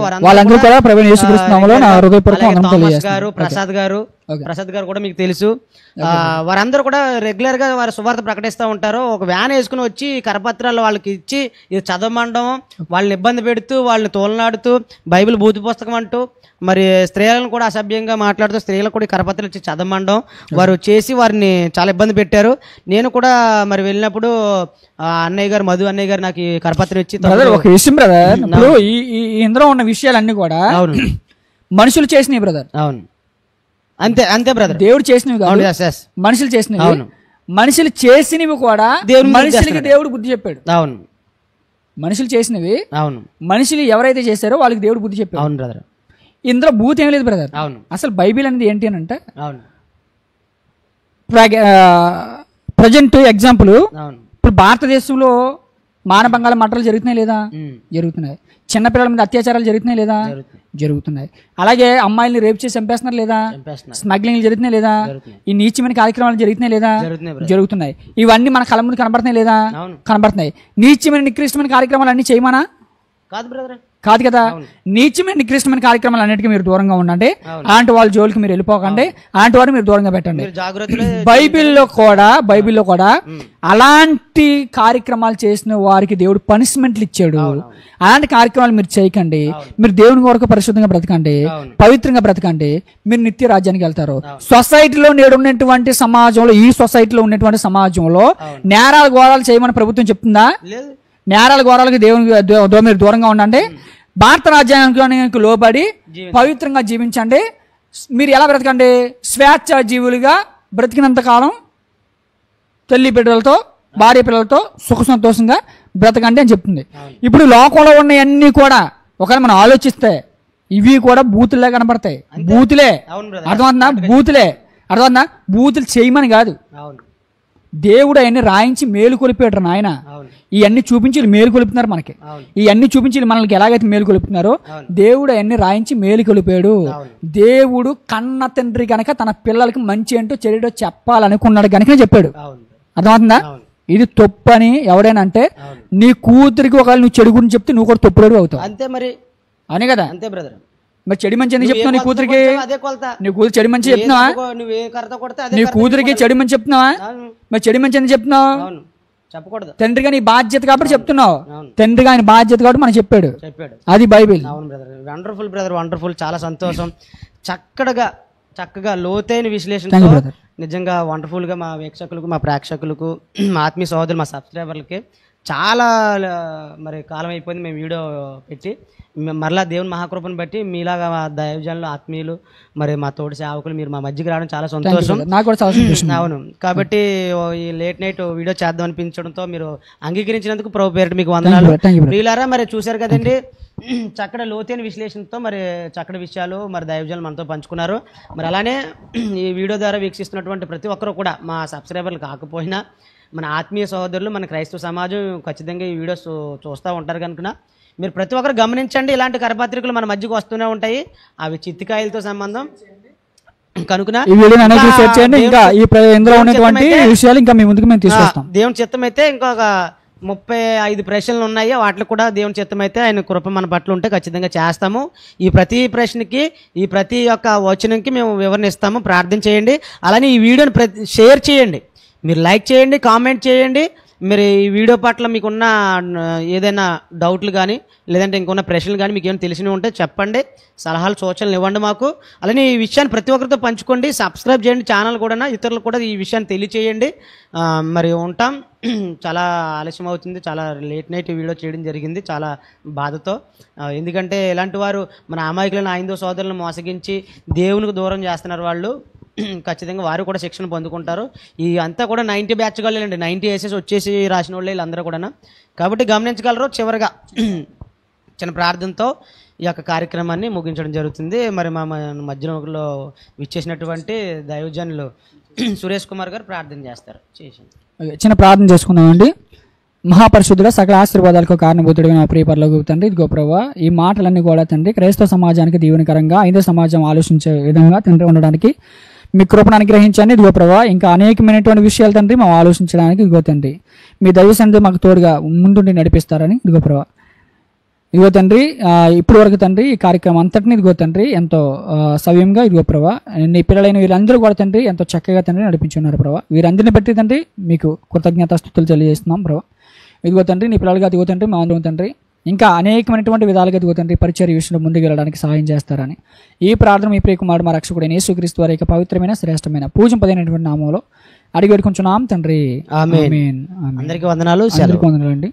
ప్రసాద్ గారు కూడా మీకు తెలుసు. వారందరూ కూడా రెగ్యులర్ గా వారి సువార్త ప్రకటిస్తూ ఉంటారు. ఒక వ్యాన్ వేసుకుని వచ్చి కరపత్రాలు వాళ్ళకి ఇచ్చి ఇది చదవమండం, వాళ్ళని ఇబ్బంది పెడుతూ, వాళ్ళని తోలనాడుతూ, బైబిల్ బూతు పుస్తకం అంటూ, మరి స్త్రీలను కూడా అసభ్యంగా మాట్లాడుతూ స్త్రీలకు కూడా కరపత్రాలు ఇచ్చి చదవమండం వారు చేసి వారిని చాలా ఇబ్బంది పెట్టారు. నేను కూడా మరి వెళ్ళినప్పుడు అన్నయ్య గారు, మధు అన్నయ్య గారు నాకు కరపత్రం ఇచ్చి ఒక విషయం బ్రదర్, ఇప్పుడు ఇందులో ఉన్న విషయాలన్నీ కూడా మనుషులు చేసినవి బ్రదర్. అవును, అంతే అంతే బ్రదర్. దేవుడు చేసినవి కాదు, మనుషులు చేసినవి. అవును, మనుషులు చేసినవి కూడా మనుషులకి దేవుడు బుద్ధి చెప్పాడు. అవును, మనుషులు చేసినవి, అవును, మనుషులు ఎవరైతే చేశారో వాళ్ళకి దేవుడు బుద్ధి చెప్పాడు. అవును బ్రదర్. ఇందులో బూత్ ఏం లేదు బ్రదర్. అవును, అసలు బైబిల్ అనేది ఏంటి అని అంటే అవును ప్రజెంట్ ఎగ్జాంపుల్, ఇప్పుడు భారతదేశంలో మానభంగాల మటలు జరుగుతున్నాయి లేదా? జరుగుతున్నాయి. చిన్నపిల్లల మీద అత్యాచారాలు జరుగుతున్నాయి లేదా? జరుగుతున్నాయి. అలాగే అమ్మాయిల్ని రేప్ చేసి చంపేస్తున్నారు లేదా? స్మగ్లింగ్ జరుగుతున్నాయి లేదా? ఈ నీచమైన కార్యక్రమాలు జరుగుతున్నాయి లేదా? జరుగుతున్నాయి. ఇవన్నీ మన కళ్ళ ముందు కనబడుతున్నాయి లేదా? కనబడుతున్నాయి. నీచమైన నికృష్టమైన కార్యక్రమాలు అన్ని చేయమనా? కాదు బ్రదర్, కాదు కదా. నీచమైన నికృష్టమైన కార్యక్రమాలు అన్నిటికీ మీరు దూరంగా ఉండండి. అలాంటి వాళ్ళ జోలికి మీరు వెళ్ళిపోకండి, అలాంటి వారిని మీరు దూరంగా పెట్టండి. బైబిల్లో కూడా అలాంటి కార్యక్రమాలు చేసిన వారికి దేవుడు పనిష్మెంట్లు ఇచ్చాడు. అలాంటి కార్యక్రమాలు మీరు చేయకండి. మీరు దేవుని వరకు పరిశుద్ధంగా బ్రతకండి, పవిత్రంగా బ్రతకండి, మీరు నిత్య రాజ్యానికి వెళ్తారు. సొసైటీలో నేడు ఉన్నటువంటి సమాజంలో, ఈ సొసైటీలో ఉన్నటువంటి సమాజంలో నేరాలు ఘోరాలు చేయమని ప్రభుత్వం చెప్తుందా? నేరాల ఘోరాలకు దేవుని మీరు దూరంగా ఉండండి. భారత రాజ్యాంగానికి లోబడి పవిత్రంగా జీవించండి. మీరు ఎలా బ్రతకండి? స్వేచ్ఛ జీవులుగా బ్రతికినంత కాలం తల్లి బిడ్డలతో, భార్య పిల్లలతో సుఖ సంతోషంగా బ్రతకండి అని చెప్తుంది. ఇప్పుడు లోకంలో ఉన్నవన్నీ కూడా ఒకవేళ మనం ఆలోచిస్తే ఇవి కూడా బూతులే కనబడతాయి. బూతులే, అర్థమవుతుందా? బూతులే, అర్థమవుతుందా? బూతులు చేయమని కాదు, దేవుడు అవన్నీ రాయించి మేలు కొలిపాడు నాయన. ఇవన్నీ చూపించి మేలు కొలుపుతున్నారు మనకి. ఇవన్నీ చూపించి మనకి ఎలాగైతే మేలు కొలుపుతున్నారో దేవుడు అవన్నీ రాయించి మేలు కొలిపాడు. దేవుడు కన్న తండ్రి కనుక తన పిల్లలకి మంచి ఏంటో చెడుటో చెప్పాలనుకున్నాడు కనుక చెప్పాడు. అర్థమవుతుందా? ఇది తప్పు అని ఎవడైనా అంటే నీ కూతురికి ఒకవేళ నువ్వు చెడు గురించి చెప్తే నువ్వు కూడా తప్పుడు అవుతావు. అంతే మరి, అవునే కదా. అంతే బ్రదర్. మరి చెడు మంచి ఎందుకు చెప్తున్నావు? నీ కూతురికి నీ కూతురు చెడు మంచి చెప్తున్నావా? నీ కూతురికి చెడు మంచి చెప్తున్నావా? మరి చెడు మంచి ఎందుకు చెప్తున్నావు? చెప్పకూడదు. తండ్రిగా నీ బాధ్యత కాబట్టి చెప్తున్నావు. తండ్రిగా ఆయన బాధ్యత కాబట్టి మనకు చెప్పాడు. అది బైబిల్. అవును బ్రదర్, వండర్ఫుల్ బ్రదర్, వండర్ఫుల్. చాలా సంతోషం. చక్కగా లోతైన విశ్లేషణ, నిజంగా వండర్ఫుల్ గా మా వీక్షకులకు, మా ప్రేక్షకులకు, మా ఆత్మీయ సహోదరులు, మా సబ్స్క్రైబర్లకి చాలా మరి కాలం అయిపోయింది మేము వీడియో పెట్టి. మరలా దేవుని మహాకృపను బట్టి మీలాగా దైవజనులు ఆత్మీయులు మరి మా తోటి సేవకులు మీరు మా మధ్యకి రావడం చాలా సంతోషం. నాకు కూడా చాలా సంతోషం. అవును, కాబట్టి ఈ లేట్ నైట్ వీడియో చేద్దాం అనిపించడంతో మీరు అంగీకరించినందుకు ప్రభు పేరిట మీకు వందనాలు. ప్రియులారా, మరి చూశారు కదండి, చక్కటి లోతైన విశ్లేషణతో మరి చక్కటి విషయాలు మరి దైవజనులు మనతో పంచుకున్నారు. మరి అలానే ఈ వీడియో ద్వారా వీక్షిస్తున్నటువంటి ప్రతి ఒక్కరు కూడా మా సబ్స్క్రైబర్లు కాకపోయినా మన ఆత్మీయ సహోదరులు, మన క్రైస్తవ సమాజం ఖచ్చితంగా ఈ వీడియోస్ చూస్తూ ఉంటారు కనుక మీరు ప్రతి ఒక్కరు గమనించండి. ఇలాంటి కరపత్రికలు మన మధ్యకు వస్తూనే ఉంటాయి. అవి చిత్తికాయలతో సంబంధం కనుక దేవుని చిత్తం అయితే ఇంకొక 35 ప్రశ్నలు ఉన్నాయి. వాటిలో కూడా దేవుని చిత్తం అయితే ఆయన కృప మన పట్ల ఉంటే ఖచ్చితంగా చేస్తాము. ఈ ప్రతి ప్రశ్నకి, ఈ ప్రతి ఒక్క వచనంకి మేము వివరణ ఇస్తాము. ప్రార్థన చేయండి. అలానే ఈ వీడియోని షేర్ చేయండి, మీరు లైక్ చేయండి, కామెంట్ చేయండి. మీరు ఈ వీడియో పట్ల మీకున్న ఏదైనా డౌట్లు కానీ లేదంటే ఇంకొన్న ప్రశ్నలు కానీ మీకు ఏమైనా తెలిసినవి ఉంటే చెప్పండి, సలహాలు సూచనలు ఇవ్వండి మాకు. అలానే ఈ విషయాన్ని ప్రతి ఒక్కరితో పంచుకోండి, సబ్స్క్రైబ్ చేయండి ఛానల్ కూడా, ఇతరులకు కూడా ఈ విషయాన్ని తెలియచేయండి. మరి ఉంటాం. చాలా ఆలస్యం అవుతుంది, చాలా లేట్ నైట్ వీడియో చేయడం జరిగింది చాలా బాధతో. ఎందుకంటే ఇలాంటి వారు మన అమాయకులైన హైందవ సోదరులను మోసగించి దేవునికి దూరం చేస్తున్నారు. వాళ్ళు ఖచ్చితంగా వారు కూడా శిక్షణ పొందుకుంటారు. ఈ అంతా కూడా 90 బ్యాచ్ వాళ్ళండి, 90 వేసేసి వచ్చేసి రాసిన వాళ్ళు వీళ్ళందరూ కూడా. కాబట్టి గమనించగలరు. చివరిగా చిన్న ప్రార్థనతో ఈ యొక్క కార్యక్రమాన్ని ముగించడం జరుగుతుంది. మరి మా మధ్యలో విచ్చేసినటువంటి దైవజనులు సురేష్ కుమార్ గారు ప్రార్థన చేస్తారు. చేసింది చిన్న ప్రార్థన చేసుకుందామండి. మహాపరిశుద్ధుడ, సకల ఆశీర్వాదాలకు కారణభూతుడిగా నా ప్రియ పరలోక తండ్రి, ఇదిగో ప్రభువా, ఈ మాటలన్నీ కూడా తండ్రి క్రైస్తవ సమాజానికి దీవెనకరంగా, హైందవ సమాజం ఆలోచించే విధంగా తండ్రి ఉండడానికి మీ కృపను అనుగ్రహించండి. ఇదిగో ప్రభువా, ఇంకా అనేకమైనటువంటి విషయాలు తండ్రి మేము ఆలోచించడానికి ఇదిగో తండ్రి మీ దైవ సన్నిధి మాకు తోడుగా ముందుండి నడిపిస్తారని ఇదిగో ప్రభువా. ఇదిగో తండ్రి, ఇప్పుడు వరకు తండ్రి ఈ కార్యక్రమం అంతటిని ఇదిగో తండ్రి ఎంతో సవ్యంగా ఇదిగో ప్రభువా నీ పిల్లలైన వీళ్ళందరూ కూడా తండ్రి ఎంతో చక్కగా తండ్రి నడిపించున్నారు ప్రభువా. వీరందరిని బట్టి తండ్రి మీకు కృతజ్ఞతాస్తుతులు తెలియజేస్తున్నాం ప్రభువా. ఇదిగో తండ్రి నీ పిల్లలుగా దిగో తండ్రి మా అందరం తండ్రి ఇంకా అనేకమైనటువంటి విధాలుగా దిగో తండ్రి పరిచర్య విషయంలో ముందుకు వెళ్ళడానికి సహాయం చేస్తారని ఈ ప్రార్థన మీ ప్రియకుమారుడు మా రక్షకుడైన యేసుక్రీస్తు వారి యొక్క పవిత్రమైన శ్రేష్టమైన పూజింపదైనటువంటి నామంలో అడిగి వేడుకుంటున్నాం తండ్రి. ఆమేన్. అందరికీ వందనాలు. వందనాలు అండి.